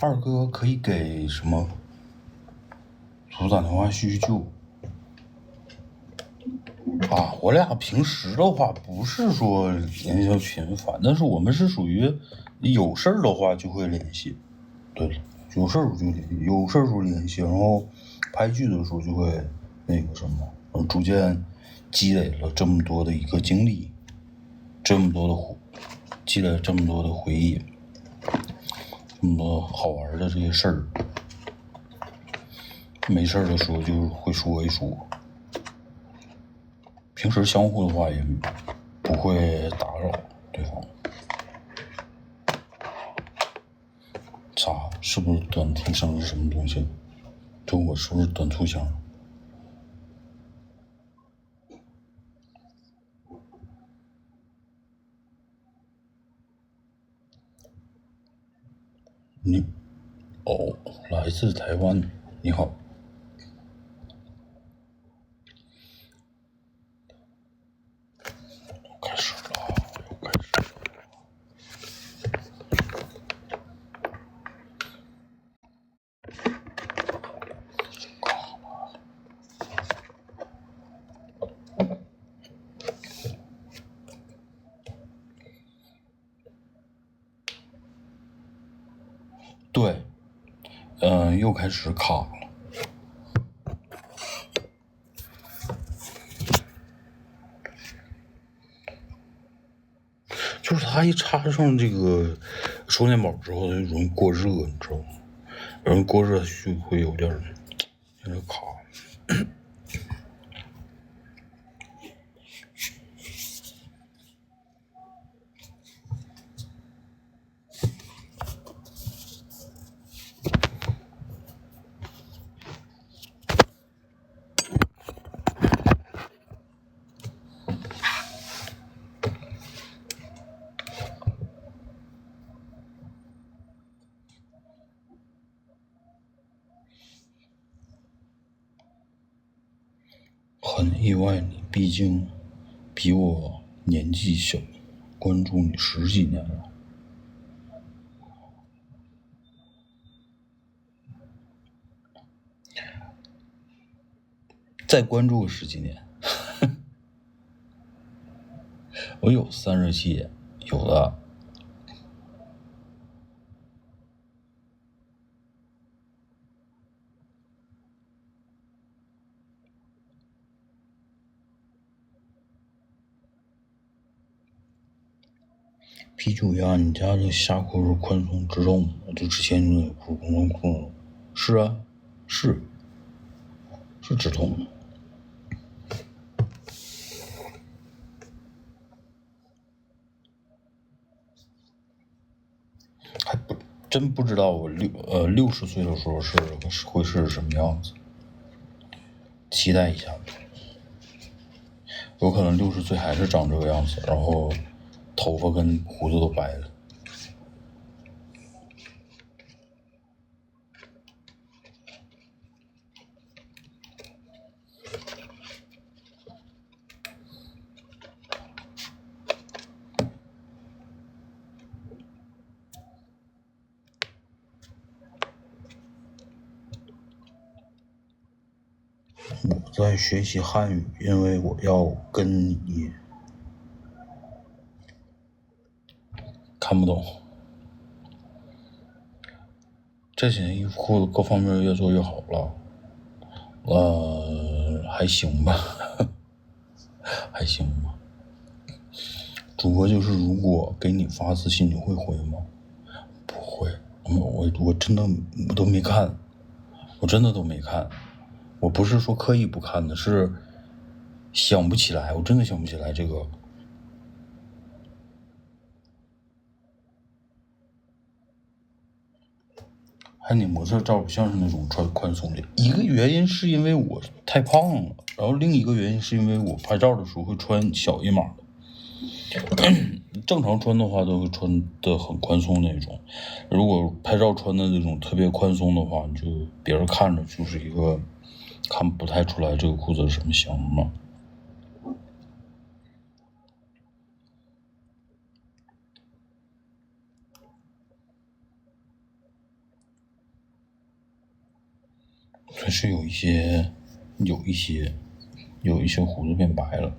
二哥可以給什麼組打電話敘舊啊？我倆平時的話不是說聯繫較頻繁，但是我們是屬於有事兒的話就會聯繫。對，有事兒就聯繫，有事兒就聯繫，然後拍劇的時候就會那個什麼，然後逐漸積累了這麼多的一個經歷，積累了這麼多的回憶。這麼多好玩的這些事兒，沒事兒的時候就會說一說。平時相互的話也不會打擾對方。啥？是不是短途箱是什麼東西？就我是不是短途箱？来自台灣，你好。開始了。对，又開始卡了。就是它一插上這個充電寶之後，它就容易過熱，你知道嗎？容易過熱就會有點卡。很意外你，畢竟比我年紀小，關注你10幾年了。再關注个10幾年。我有散热器，有的。P9呀，你家的下轱辘宽松知道吗？就之前那个轱辘，是啊，是直筒。还真不知道我60岁的时候会是什么样子，期待一下。有可能60岁还是长这个样子，然後頭髮跟鬍子都白了。我在學習漢語，因為我要跟你。看不懂。這幾年衣服褲子各方面越做越好了，還行吧，還行吧。主播就是如果給你發私信，你會回嗎？不會，我真的都沒看，我真的都沒看。我不是說刻意不看的，是想不起來，我真的想不起來這個。還你模特照不像是那種穿寬鬆的，一個原因是因為我太胖了，然後另一個原因是因為我拍照的時候會穿小一碼的，正常穿的話都會穿的很寬鬆那種，如果拍照穿的那種特別寬鬆的話，你就別人看着就是一個看不太出來這個褲子是什麼型嘛。可是有一些鬍子變白了，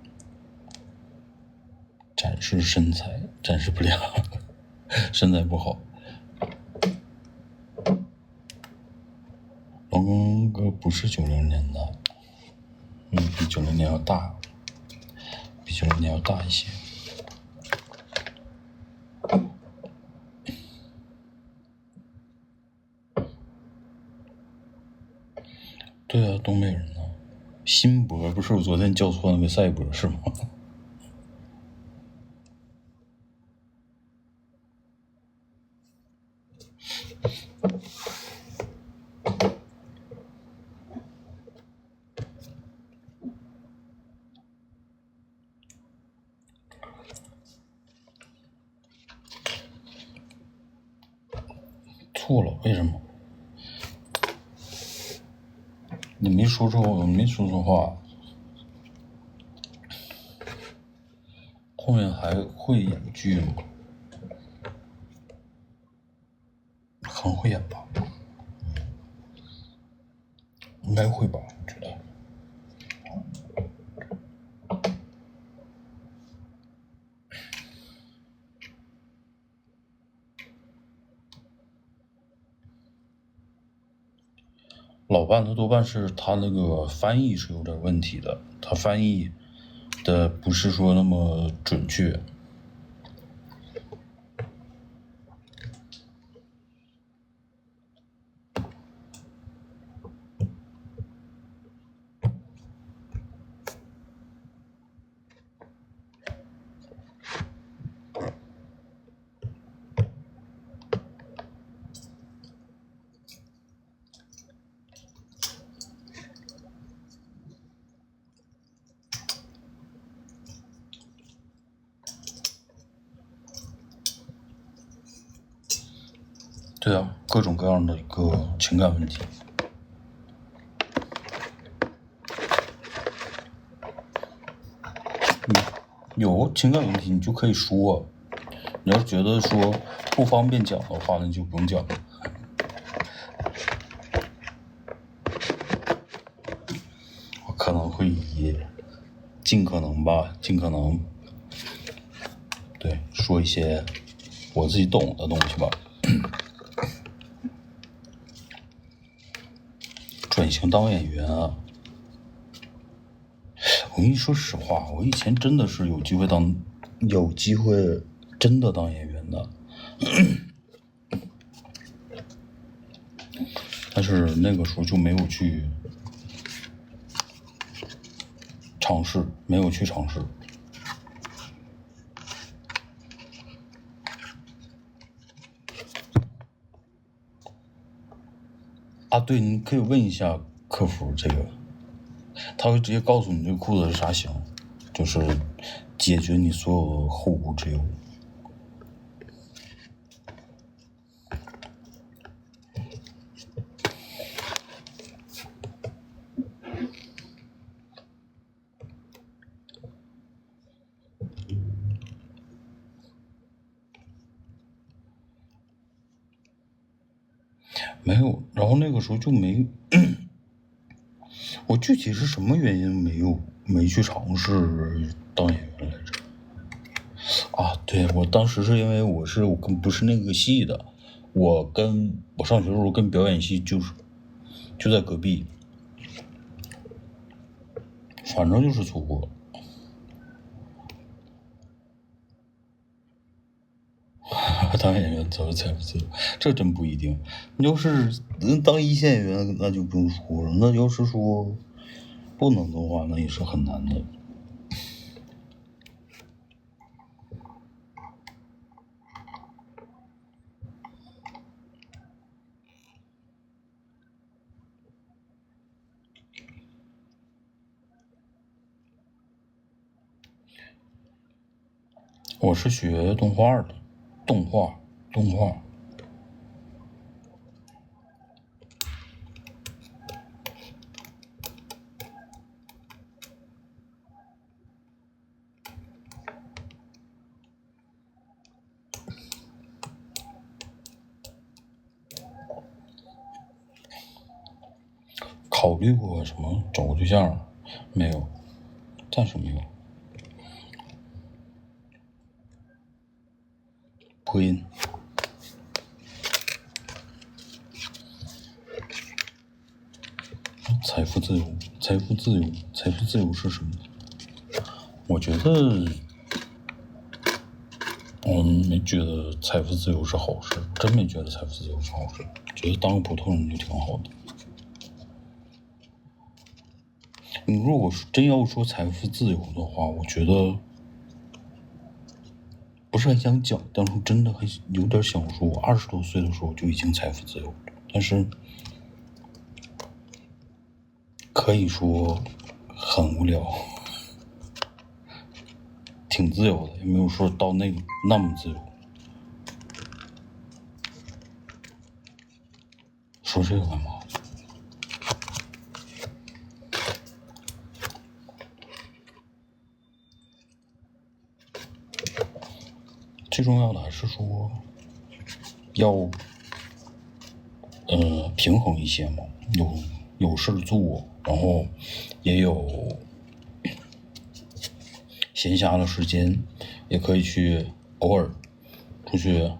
展示身材展示不了，身材不好。龍哥哥不是90年的，比90年要大，比90年要大一些。對啊，東北人呢？新博不是我昨天叫錯那個賽博是嗎？錯了，為什麼？你沒說錯話，後面還會演劇嗎？很會演吧？應該會吧，我覺得。老伴他多半是他那個翻譯是有點問題的，他翻譯的不是說那麼準確。對啊，各種各樣的一個情感問題。有情感問題你就可以說，你要是覺得說不方便講的話，那就不用講了。我可能會盡可能对說一些我自己懂的東西吧。轉型當演員啊，我跟你說實話，我以前真的是有機會真的當演員的，但是那個時候就没有去嘗試。啊，对，你可以問一下客服这个，他会直接告訴你这个褲子是啥型，就是解決你所有的後顧之憂。沒有，然後那個時候就沒，我具體是什麼原因沒去嘗試當演員來着？啊，對，我當時是因為我不是那個系的，我上學的時候跟表演系就在隔壁，反正就是錯過。當演員走財富自由，這真不一定。你要是當一線演員，那就不用說了。那要是說不能的話，那也是很難的。我是學動畫的，動畫。考慮過什麼找個對象？沒有，暫時沒有。破音。財富自由是什麼？我覺得，我沒覺得財富自由是好事，真沒覺得財富自由是好事，覺得當個普通人就挺好的。你如果真要說財富自由的話，我覺得不是很想講，但是真的很有點想說，我20多歲的時候就已經財富自由了，但是可以說很無聊，挺自由的，也沒有說到那麼自由。說這個幹嘛？最重要的還是說要平衡一些嘛，有事做，然後也有閒暇的時間，也可以去偶爾出去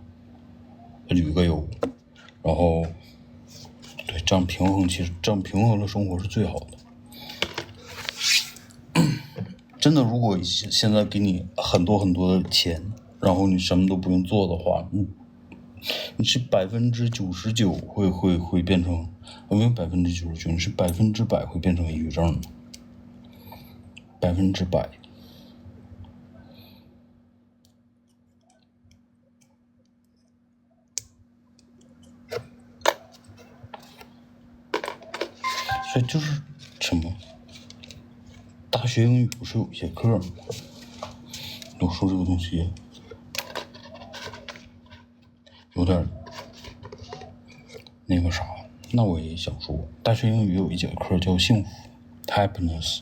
旅個遊，然後對，這樣平衡的生活是最好的。真的，如果現在給你很多的錢，然後你什麼都不用做的話，你是99%會變成，沒有99%，你是100%會變成抑鬱症的，100%。所以就是什麼，大學英語不是有一些課嗎？我說這個東西有點那個啥，那我也想說，大學英語有一節課叫幸福 happiness，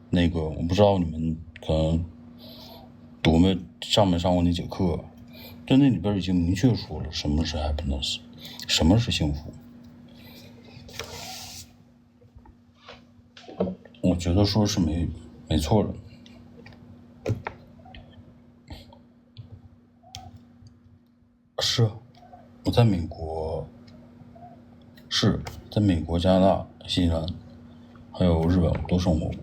那个我不知道你們可能上沒上過那節課，就那裡邊已經明確說了什麼是 happiness， 什麼是幸福。我覺得說是沒錯的。是，我在美國，在美國、加拿大、新西蘭，還有日本都生活過。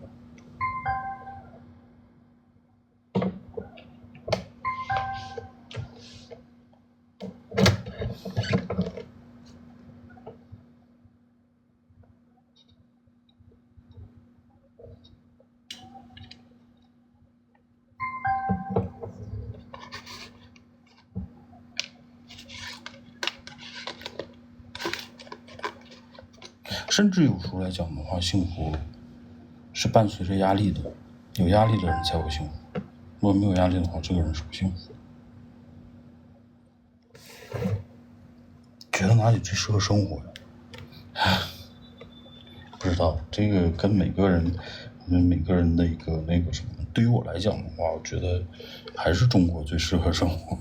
甚至有時候來講的話，幸福是伴隨着壓力的，有壓力的人才會幸福。如果沒有壓力的話，這個人是不幸福。覺得哪裡最適合生活呀？不知道，這個跟每個人的一個那個什麼。對於我來講的話，我覺得還是中國最適合生活。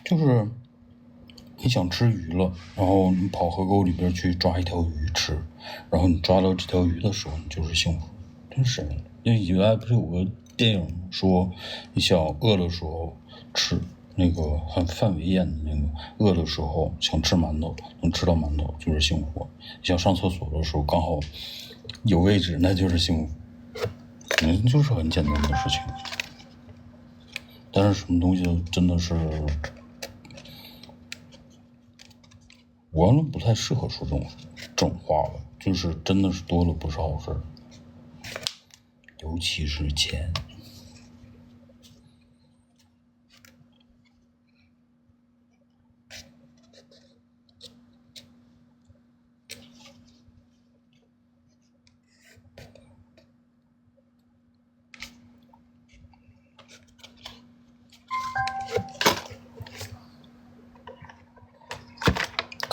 就是你想吃魚了，然後你跑河溝裡邊去抓一條魚吃，然後你抓到這條魚的時候，你就是幸福。真是，因為原來不是有個電影說，你想餓的時候吃那個范偉演的那個，餓的時候想吃饅頭，能吃到饅頭就是幸福。你想上廁所的時候剛好有位置，那就是幸福。就是很簡單的事情。但是什麼東西真的是。我好像不太適合說這種話了，就是真的是多了不是好事，尤其是錢。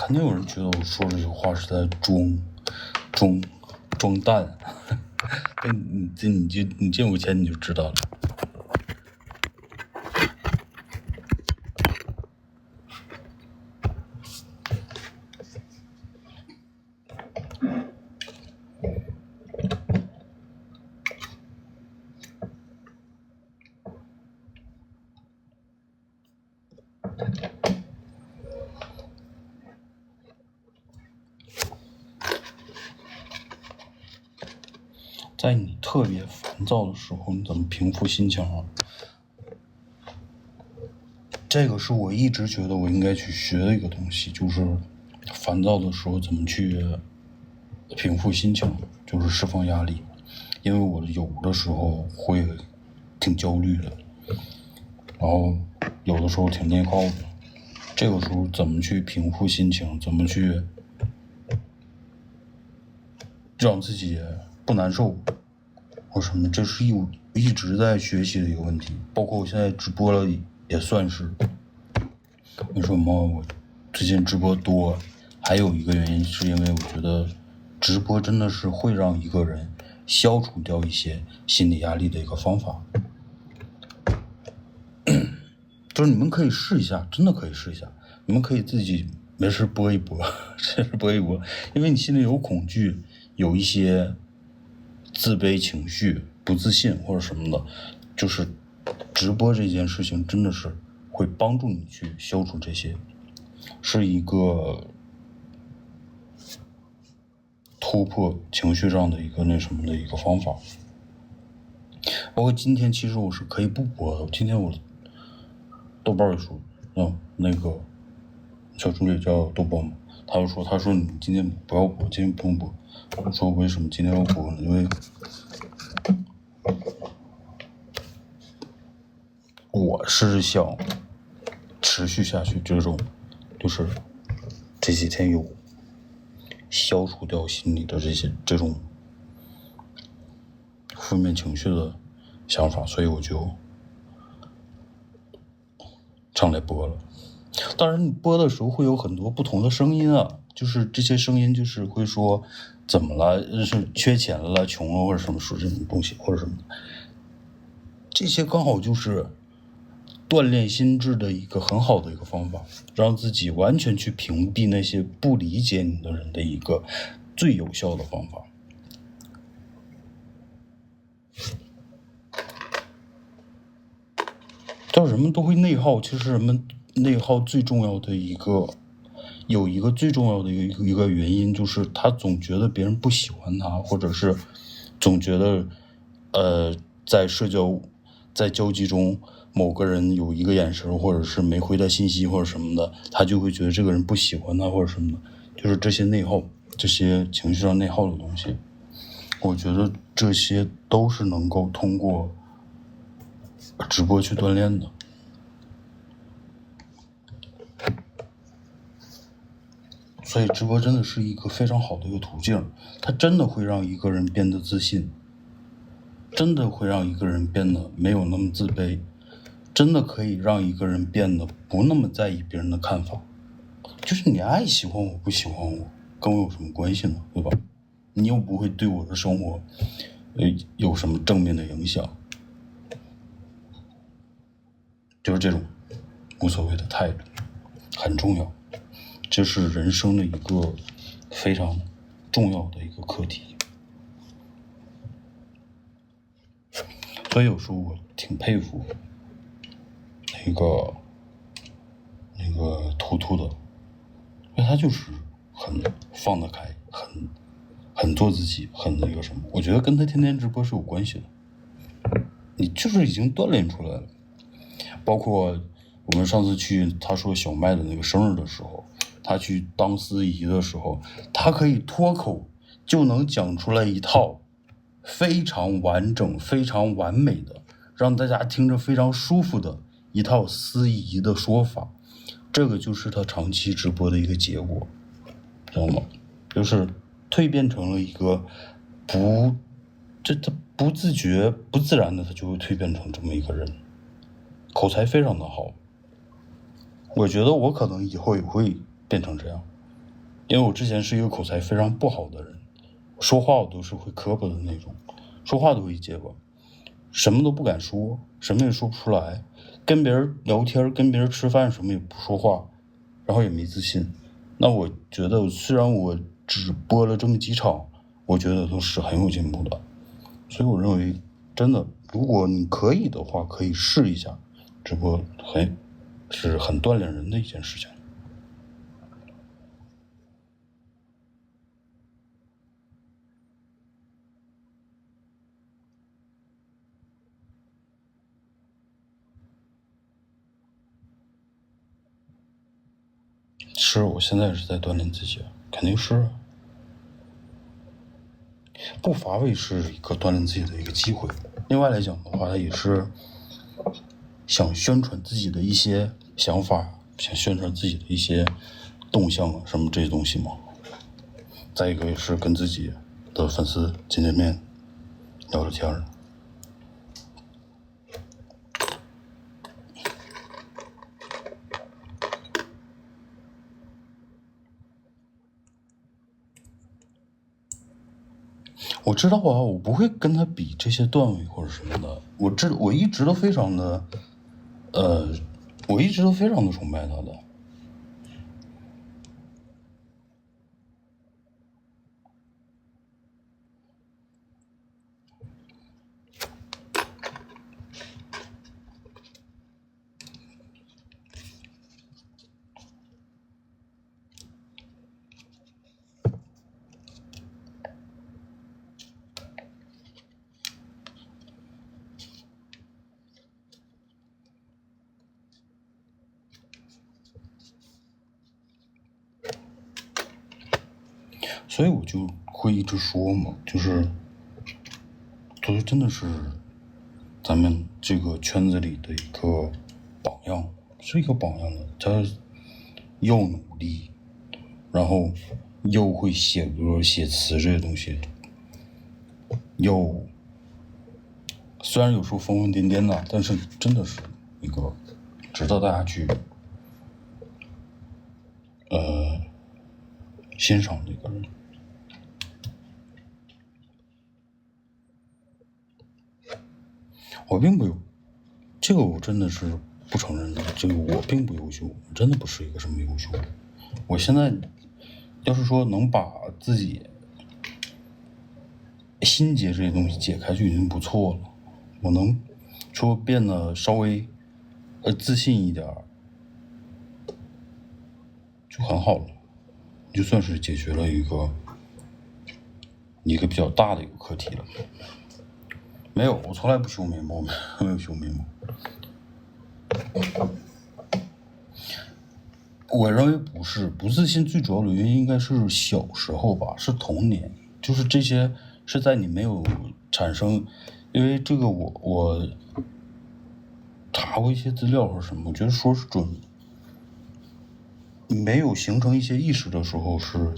肯定有人覺得我說這句話是在裝蛋，你見過錢你就知道了。在你特別煩躁的時候，你怎麼平復心情啊？這個是我一直覺得我應該去學的一個東西，就是煩躁的時候怎麼去平復心情，就是釋放壓力。因為我有的時候會挺焦慮的，然後有的時候挺內耗的。這個時候怎麼去平復心情，怎麼去讓自己不難受或什麼，這是一直在學習的一個問題。包括我現在直播了也算是。為什麼我最近直播多？還有一個原因是因為我覺得直播真的是會讓一個人消除掉一些心理壓力的一個方法。就是你們可以試一下，真的可以試一下。你們可以自己沒事播一播，播一播，因為你心裡有恐懼，有一些自卑情緒、不自信或者什麼的，就是直播這件事情真的是會幫助你去消除這些，是一個突破情緒上的一個那什麼的一個方法。包括今天其實我是可以不播的，今天我豆瓣也說，那個小助理叫豆包嘛，他說你今天不要播，今天不用播。我說為什麼今天要播呢？因為我是想持續下去，這種就是這幾天有消除掉心裡的這種負面情緒的想法，所以我就上來播了。当然你播的时候会有很多不同的声音啊，就是这些声音就是会说怎麼了，是缺錢了，窮了，或者什麼說這種東西或者什麼的，這些剛好就是鍛鍊心智的一個很好的一個方法，讓自己完全去屏蔽那些不理解你的人的一個最有效的方法。叫人們都會內耗，其實人們內耗最重要的有一個最重要的一個原因，就是他總覺得別人不喜歡他，或者是總覺得在交際中某個人有一個眼神，或者是沒回他信息或者什麼的，他就會覺得這個人不喜歡他或者什麼的，就是這些內耗，這些情緒上內耗的東西，我覺得這些都是能夠通過直播去鍛鍊的。所以直播真的是一個非常好的一個途徑，它真的會讓一個人變得自信，真的会让一个人变得没有那么自卑，真的可以让一个人变得不那么在意别人的看法。就是你爱喜欢我不喜欢我跟我有什麼關係呢，對吧？你又不會對我的生活有什麼正面的影響，就是這種無所謂的態度很重要，這是人生的一個非常重要的一個課題。所以有時候我挺佩服那個圖圖的，因為他就是很放得開，很做自己，很那個什麼，我覺得跟他天天直播是有關係的。你就是已經鍛鍊出來了。包括我們上次去他說小麥的那個生日的時候，他去當司儀的時候，他可以脫口就能講出來一套非常完整非常完美的讓大家聽着非常舒服的一套司儀的說法，這個就是他長期直播的一個結果，知道嗎？就是蛻變成了一個他不自覺不自然的，他就會蛻變成這麼一個人，口才非常的好。我覺得我可能以後也會變成這樣，因為我之前是一個口才非常不好的人，說話我都是會磕巴的那種，說話都會結巴，什麼都不敢說，什麼也說不出來，跟別人聊天跟別人吃飯什麼也不說話，然後也沒自信。那我覺得雖然我只播了這麼幾場，我覺得都是很有進步的。所以我認為真的，如果你可以的話，可以試一下直播，是很鍛鍊人的一件事情。是，我現在也是在鍛鍊自己，肯定是。不乏味是一個鍛鍊自己的一個機會。另外來講的話，也是想宣傳自己的一些想法，想宣傳自己的一些動向啊，什麼這些東西嘛。再一個也是跟自己的粉絲見見面，聊聊天兒。我知道啊，我不會跟他比這些段位或者什麼的。我一直都非常的崇拜他的。所以我就會一直說嘛，就是真的是咱们這個圈子裡的一個榜樣，是一個榜樣的。他又努力，然後又會寫歌寫詞這些東西，又雖然有時候瘋瘋癲癲的，但是真的是一個值得大家去欣賞的一個人。我並不有這個，我真的是不承認的。這個我並不優秀，我真的不是一個什麼優秀。我現在要是說能把自己心結這些東西解開就已經不錯了。我能說變得稍微自信一點，就很好了，就算是解決了一個比較大的一個課題了。沒有，我從來不修眉毛，沒有修眉毛。我認為不自信最主要的原因應該是小時候吧，是童年，就是這些是在你沒有產生，因為這個我查過一些資料或者什麼，我覺得說是準的。你沒有形成一些意識的時候是，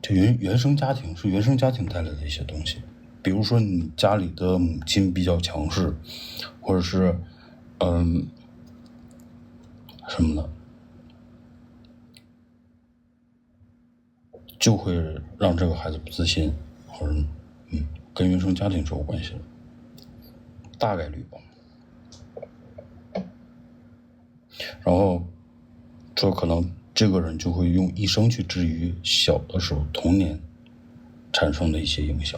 這原生家庭是原生家庭帶來的一些東西，比如說你家裡的母親比較強勢，或者是什麼的，就會讓這個孩子不自信，或者跟原生家庭是有關係的，大概率吧。然後這可能這個人就會用一生去治癒小的時候童年產生的一些影響。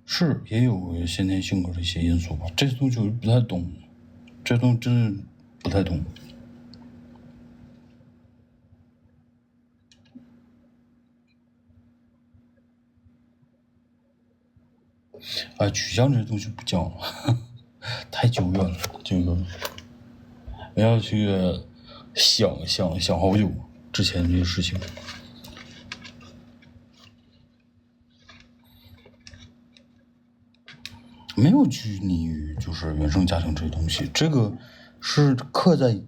是，也有先天性格的一些因素吧。這些東西我不太懂，這東西真的不太懂。取向這些東西不講了，太久遠了。這個我要去想好久之前這些事情。沒有拘泥於就是原生家庭這些東西，這個是刻在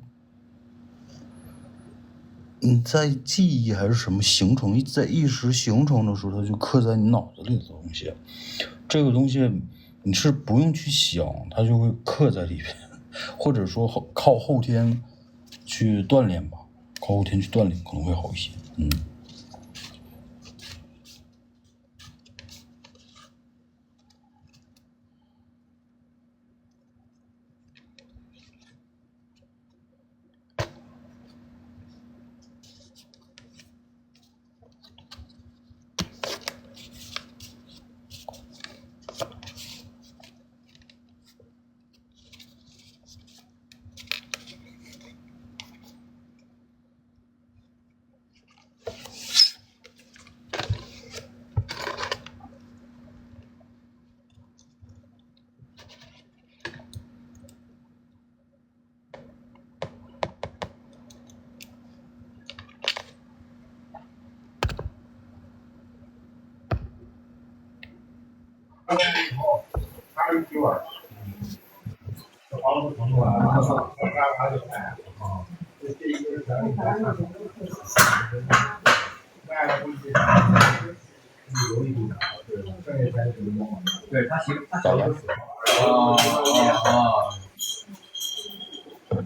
你在記憶還是什麼形成，在意識形成的時候，它就刻在你腦子裡的東西。這個東西你是不用去想，它就會刻在裡邊，或者說靠後天去鍛鍊吧，靠後天去鍛鍊可能會好一些。对他行，他咋了？那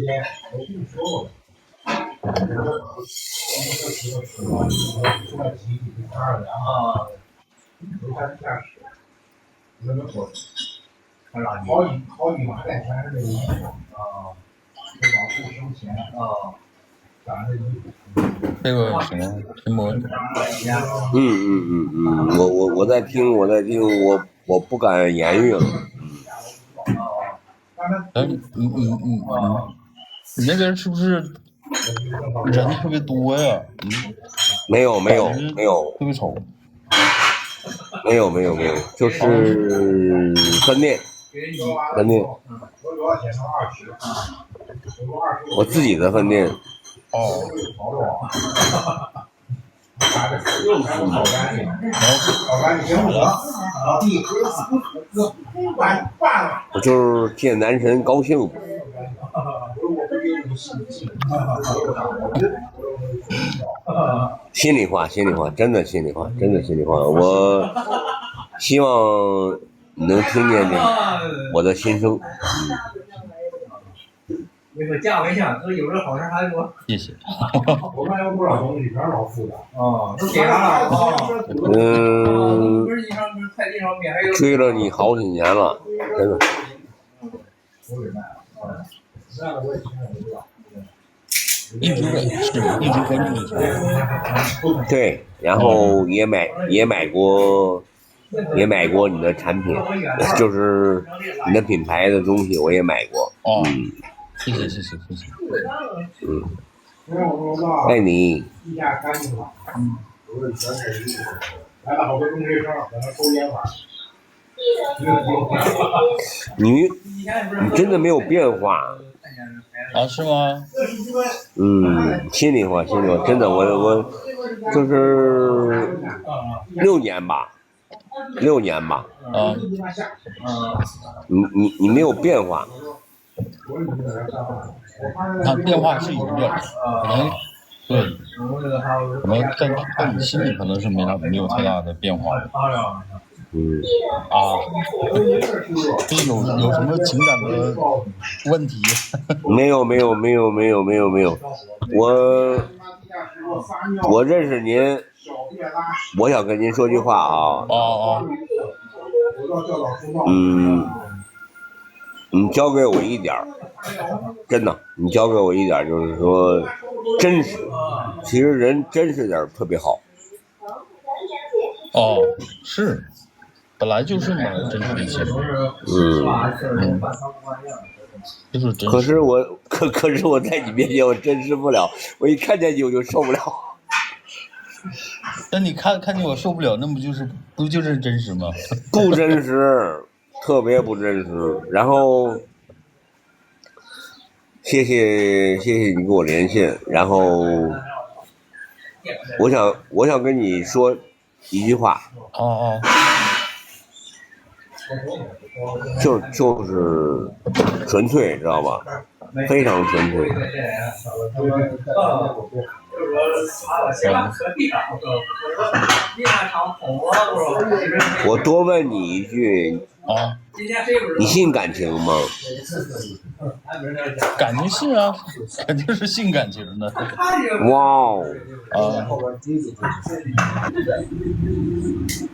天我跟你说过，出来集体第二的啊，楼下地下室，那个火，好几码带全是那个啊，这老这个什么什么？我在听，我不敢言语了。你那边是不是人特别多呀？没有，特别丑。没有，就是饭店。我自己的饭店。我就是见男神高興。心裡話，真的心裡話。我希望你能聽見我的心聲。那個價位上，有的好像還有。謝謝。我們有不少東西全是老付的。都給他了。追了你好幾年了，真的。一直關注你。對，然後也買過你的產品，就是你的品牌的東西我也買過。謝謝。愛你。來了好多中學生，在那抽煙法。你真的沒有變化。是嗎？心裡話，真的，我就是6年吧。你沒有變化。他變化是有點，可能對，可能在你心裡可能是沒有太大的變化的。這有什麼情感的問題？沒有，我認識您，我想跟您說句話啊。你教給我一點，真的，你教給我一點，就是說真實。其實人真實點特別好。是，本來就是嘛，真實一些。就是真實。可是我在你面前我真實不了，我一看見你我就受不了。那你看見我受不了，那不就是真實嗎？不真實。特別不真實，然後謝謝你給我連線，然後我想跟你說一句話。就是純粹，知道吧？非常純粹。我多問你一句。你信感情嗎？感情信啊，肯定是信感情的。哇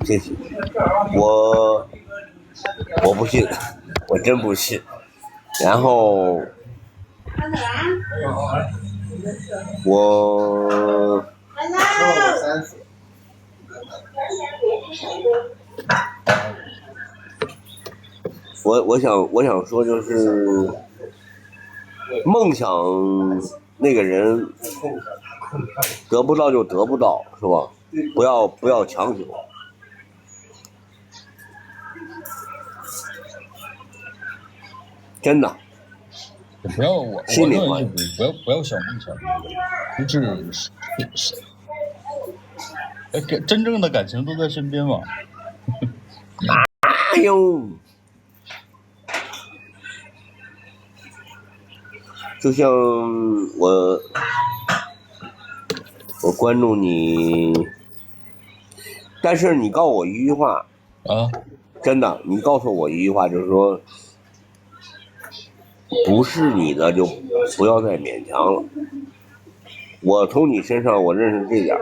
謝謝。我不信，我真不信。然後我想說，就是夢想那個人得不到就得不到，是吧？不要強求。真的。不要我認為不要想夢想，就是真正的感情都在身邊嘛。哎呦，就像我關注你，但是你告訴我一句話真的，你告訴我一句話，就是說不是你的就不要再勉強了。我從你身上我認識這點，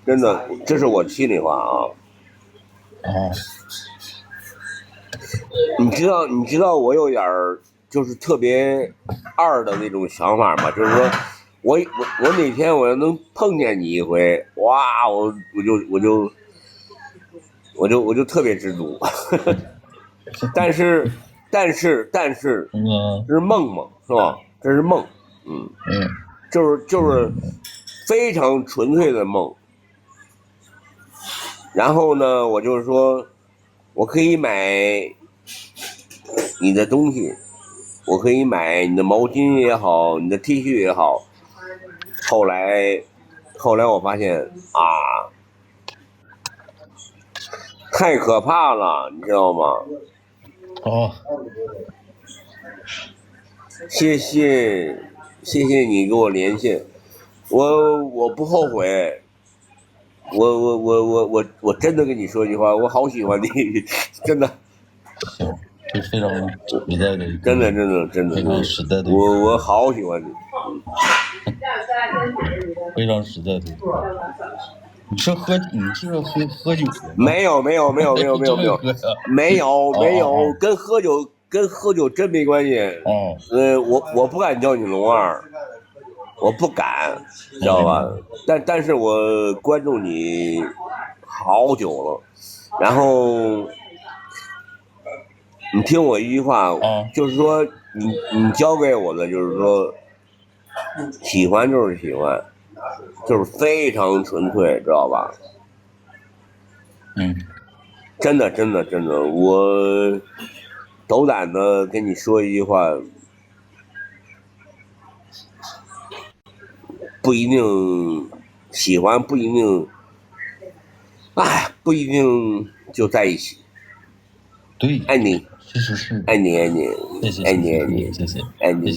真的，這是我心裡話啊。你知道我有點就是特別二的那种想法嘛，就是说我哪天我要能碰见你一回，哇，我就特別知足。但是这是夢嘛，是吧？這是夢，就是非常純粹的夢。然後呢，我就是說，我可以買你的東西，我可以買你的毛巾也好，你的 T 恤也好。後來我發現啊，太可怕了，你知道嗎？哦，謝謝你給我連線，我不後悔。我真的跟你說一句話，我好喜歡你，真的。行，这非常实在的，真的，非常实在的，我好喜歡你，非常實在的。你是喝酒的嗎？沒有，跟喝酒真沒關係。哦，我不敢叫你龍二。我不敢，知道吧？但是我關注你好久了，然後你聽我一句話，就是說你教給我的就是說，喜歡就是喜歡，就是非常純粹，知道吧？真的，我斗膽的跟你說一句話。不一定喜歡，不一定，不一定就在一起。對，愛你，是，愛你，謝謝，愛你，愛你，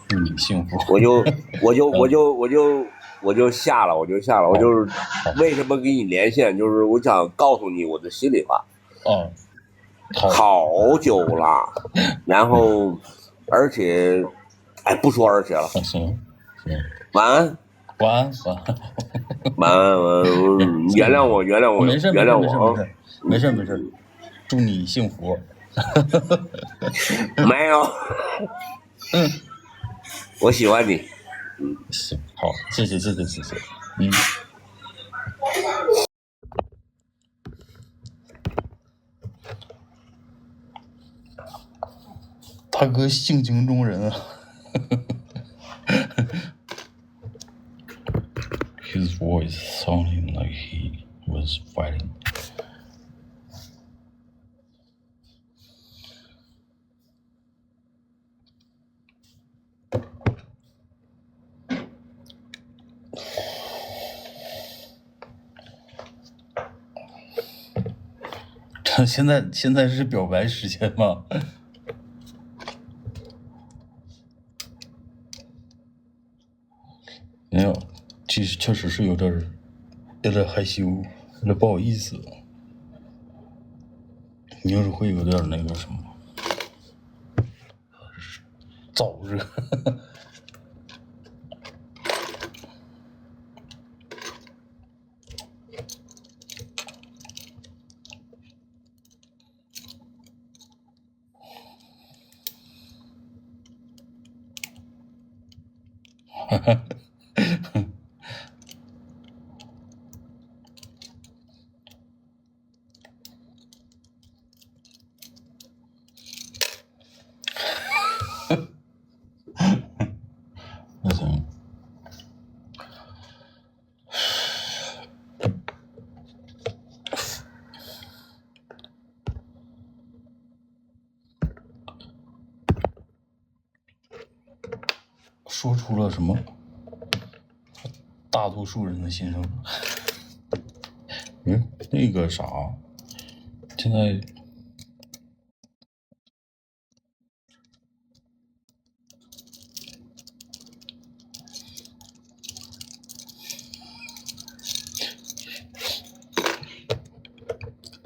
祝你幸福。我就下了，我就是為什麼跟你連線，就是我想告訴你我的心裡話。好久了，然後而且，不說而且了。行。晚安，原諒我，沒事，祝你幸福。沒有，我喜歡你。行，好，謝謝。大哥性情中人啊。His voice sounded like he was fighting.現在是表白時間嗎？沒有。其實確實是有點害羞，有點不好意思。你要是會有點那個什麼，燥熱。哈哈。那行，說出了什麼大多數人的心聲。那個啥，現在。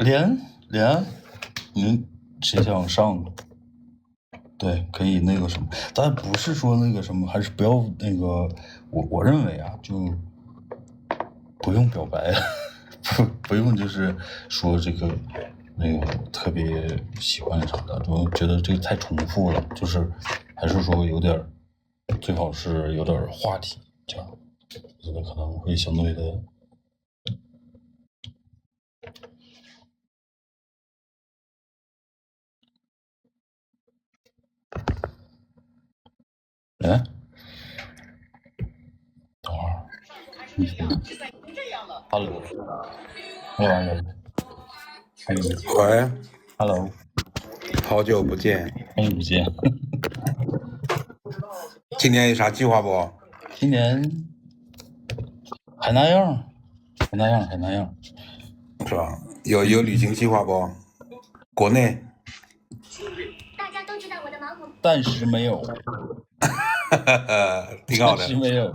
连，谁想上的？对，可以那個什麼，但不是說那個什麼，還是不要那個。我認為啊，就不用表白，不用就是說這個那个特別喜歡啥的，就覺得這個太重複了，就是還是說有點，最好是有點話題，這樣我覺得可能會相對的。哎，等會兒，Hello，喂 Hello，好久不見，好久不見。今年有啥計劃不？今年還那樣，還那樣，是吧？有旅行計劃不？國內？大家都知道我的芒果，暫時沒有。挺好的。暫時沒有。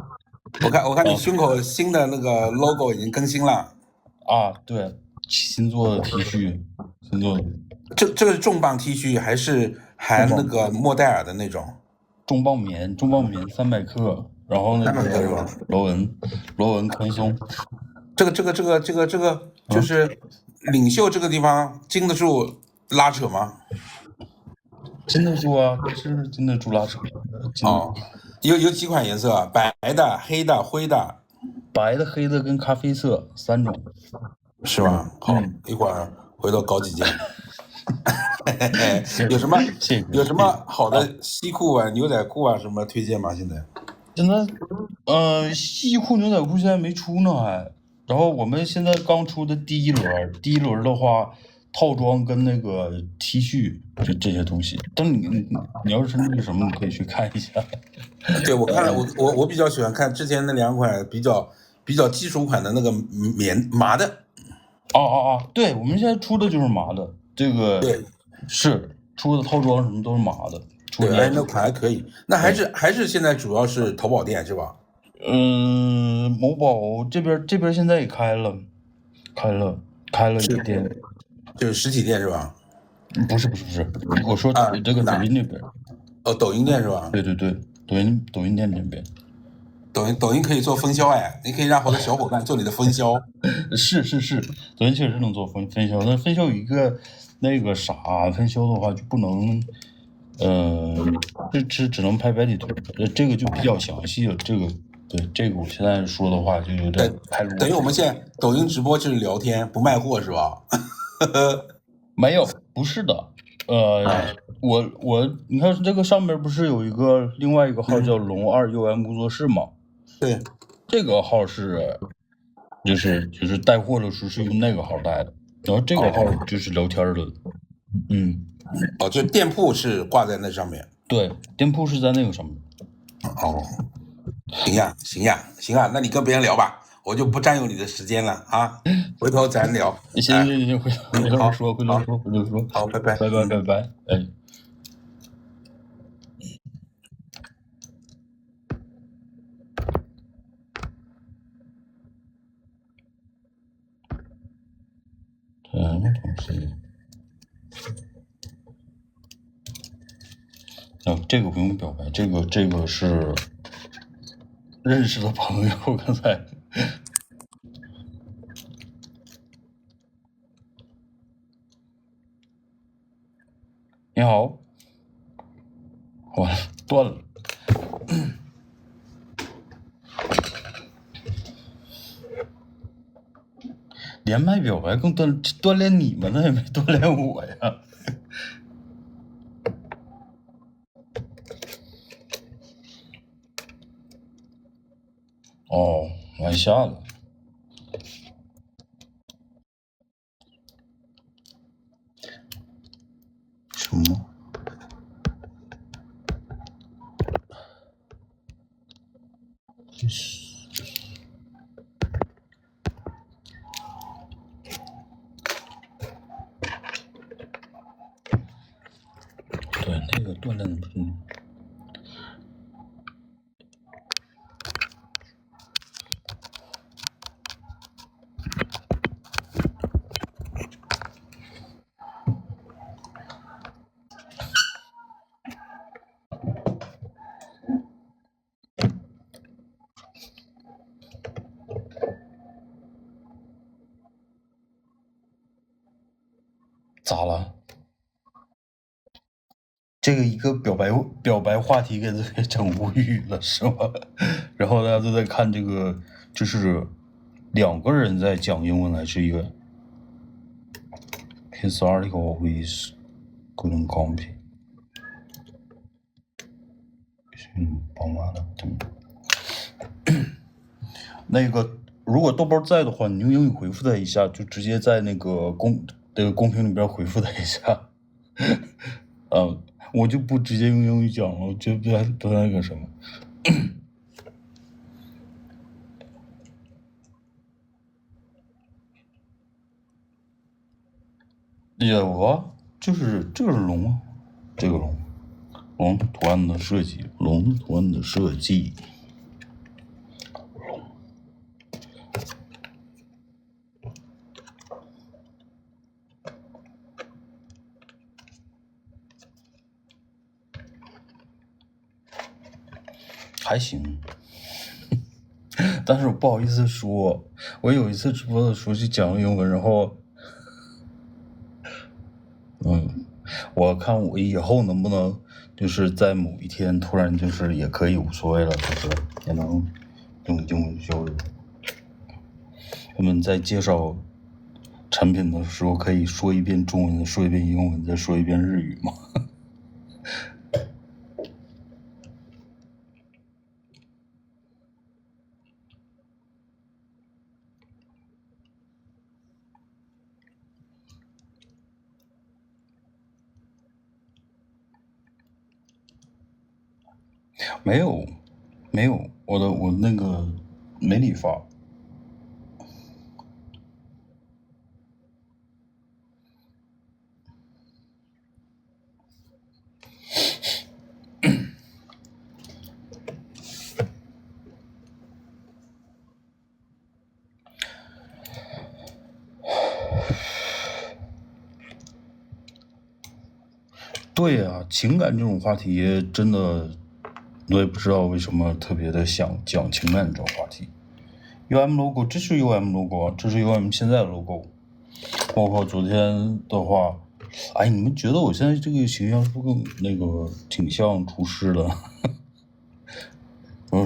我看你胸口新的那個 logo 已經更新了。啊，對，新做的 T 恤，新做的。這個是重磅 T 恤還是含那個莫代爾的那種？重磅棉300克，然後那個螺紋寬鬆。這個就是領袖這個地方經得住拉扯嗎？經得住啊，是經得住拉扯。哦，有幾款顏色啊？白的、黑的、灰的。白的、黑的跟咖啡色3種，是吧？好，一會兒回頭搞幾件。有什麼好的西褲啊、牛仔褲啊什麼推薦嗎？現在，西褲、牛仔褲現在沒出呢還。然後我們現在剛出的第一輪的話，套裝跟那個 T 恤就這些東西。但你要是那個什麼，你可以去看一下。對，我看了，我比較喜歡看之前那兩款比較基礎款的那個麻的。對，我們現在出的就是麻的。這個對，是出的套裝什麼都是麻的。對，那款還可以。那還是現在主要是淘寶店是吧？某寶這邊現在也開了一店，就是實體店是吧？不是，我說這個抖音那邊。哦，抖音店是吧？對，抖音店這邊。抖音可以做分銷哎，你可以讓好多小伙伴做你的分銷。是，抖音確實能做分銷，但分銷有一個那個啥，分銷的話就不能，只能拍白底圖，這個就比較詳細了。這個我現在說的話就有點太亂。等於我們現在抖音直播就是聊天，不賣貨是吧？沒有，不是的。你看這個上面不是有另外一個號叫龍2 UM 工作室嗎？對，這個號是就是帶貨的時候是用那個號帶的，然後這個號就是聊天的。就店鋪是掛在那上面。對，店鋪是在那個上面。行呀，那你跟別人聊吧，我就不佔用你的時間了啊，回頭咱聊。行，回頭說。好，拜拜。哎。什麼東西？這個不用表白，這個是認識的朋友。剛才你好，完了斷了。連麥表白更鍛鍊你們呢，也沒鍛鍊我呀。哦，完下了。什麼？對，那個鍛鍊的不是。咋了？这个一个表白话题给整无语了是吗？然后大家都在看这个，就是2个人在讲英文，还是一个 ？His article always couldn't copy。宝马的，那个如果豆包在的话，你用英语回复他一下，就直接在那个公屏里边回复他一下。我就不直接用英语讲了，我就不太那个什么。有啊，就是这个是龙啊，这个龙图案的设计，龙图案的设计。还行，但是我不好意思说，我有一次直播的时候去讲英文，然后，我看我以后能不能就是在某一天突然就是也可以无所谓了，就是也能用英文交流。我们在介紹產品的時候可以說一遍中文，說一遍英文，再說一遍日語嗎？沒有，我那個沒理髮。對啊，情感這種話題真的，我也不知道為什麼特別的想講情感這種話題。UM logo， 這是 UM logo 啊，這是 UM 現在的 logo。包括昨天的話，哎，你們覺得我現在這個形象是不是更那個挺像廚師的？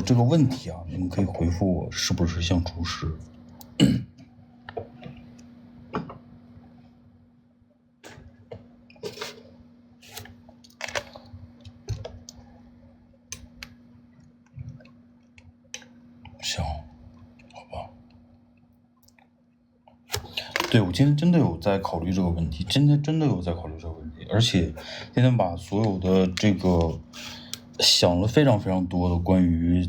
這個問題啊，你們可以回復我，是不是像廚師？行，好吧。對，我今天真的有在考慮這個問題，而且今天把所有的這個想了非常非常多的關於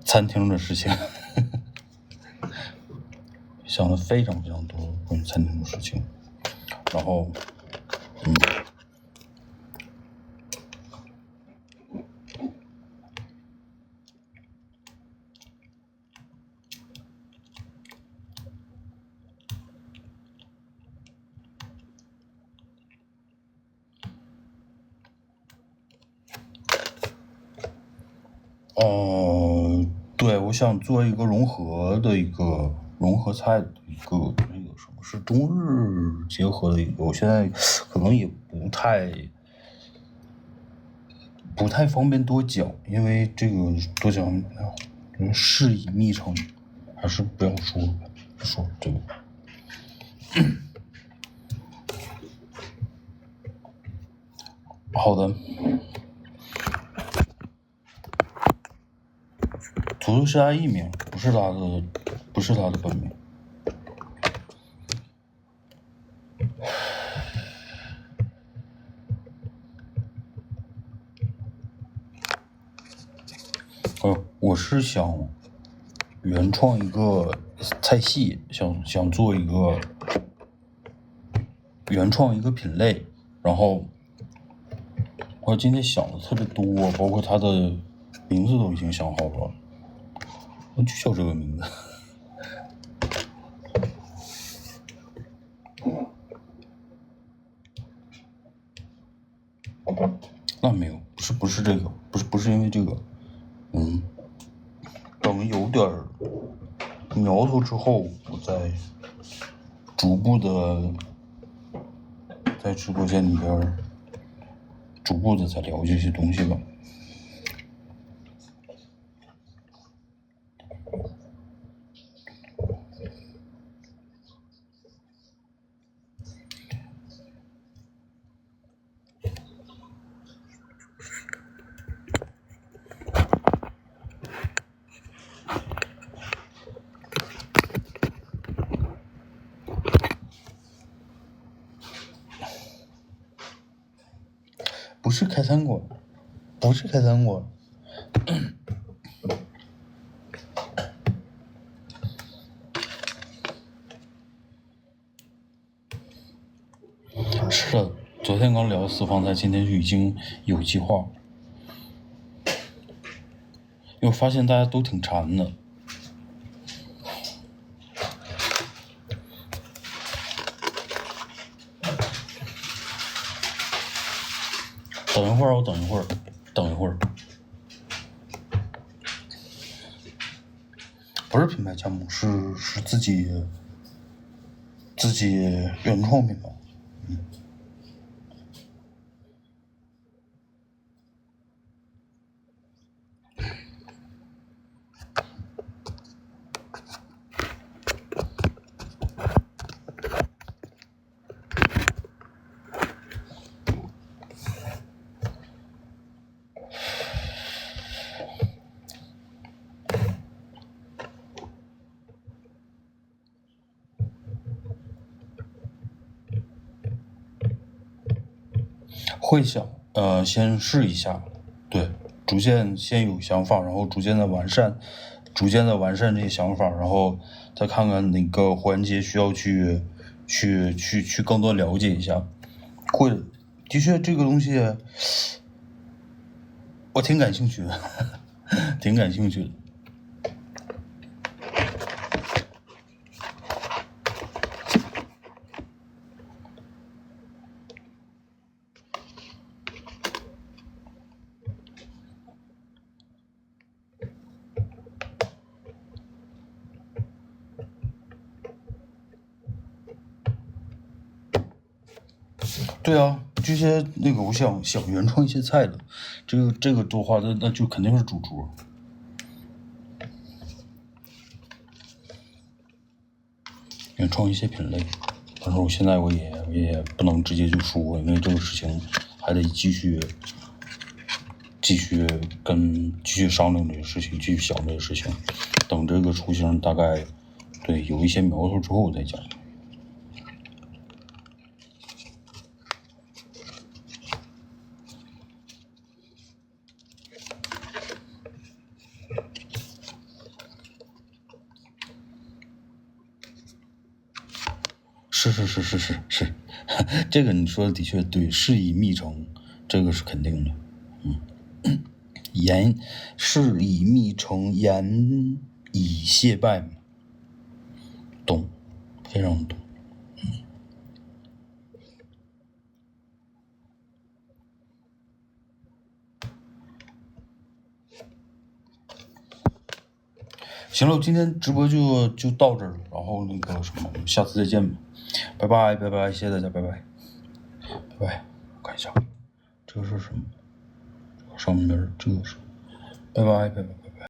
餐廳的事情，想了非常非常多關於餐廳的事情，然後對，我想做一個融合菜的一個那個什麼是中日結合的一個，我現在可能也不太方便多講，因為這個多講事已密成，還是不要說這個。好的。圖圖是他藝名，不是他的本名。我是想原創一個菜系，想做一個原創一個品類，然後我今天想的特別多，包括他的名字都已經想好了。我就叫這個名字。那沒有，不是這個，不是因為這個。等有點苗頭之後，我再逐步的在直播间里边逐步的在聊这些东西吧。不是开餐馆，不是开餐馆。是的，昨天刚聊私房菜，今天就已经有计划。因为我发现大家都挺馋的。等一会儿，我等一会儿，等一会儿。不是品牌加盟，是自己原创品牌。会想，先试一下，对，逐渐先有想法，然后逐渐的完善这些想法，然后再看看哪个環節需要去更多了解一下。会的，的確這個東西我挺感興趣的，挺感興趣的。對啊，這些那個我想原創一些菜的，這個的話，那就肯定是主廚。原創一些品類，但是我現在我也不能直接就說，因為這個事情還得繼續商量這個事情，繼續想這個事情，等這個雛形大概對有一些苗頭之後再講。是，這個你說的的確對，事已密成，這個是肯定的。事已密成，言已謝敗嘛，懂，非常懂。行了，我今天直播就到這兒了，然後那個什麼，我們下次再見吧。拜拜，謝謝大家，拜拜。我看一下，這個是什麼？上面這個是，拜拜。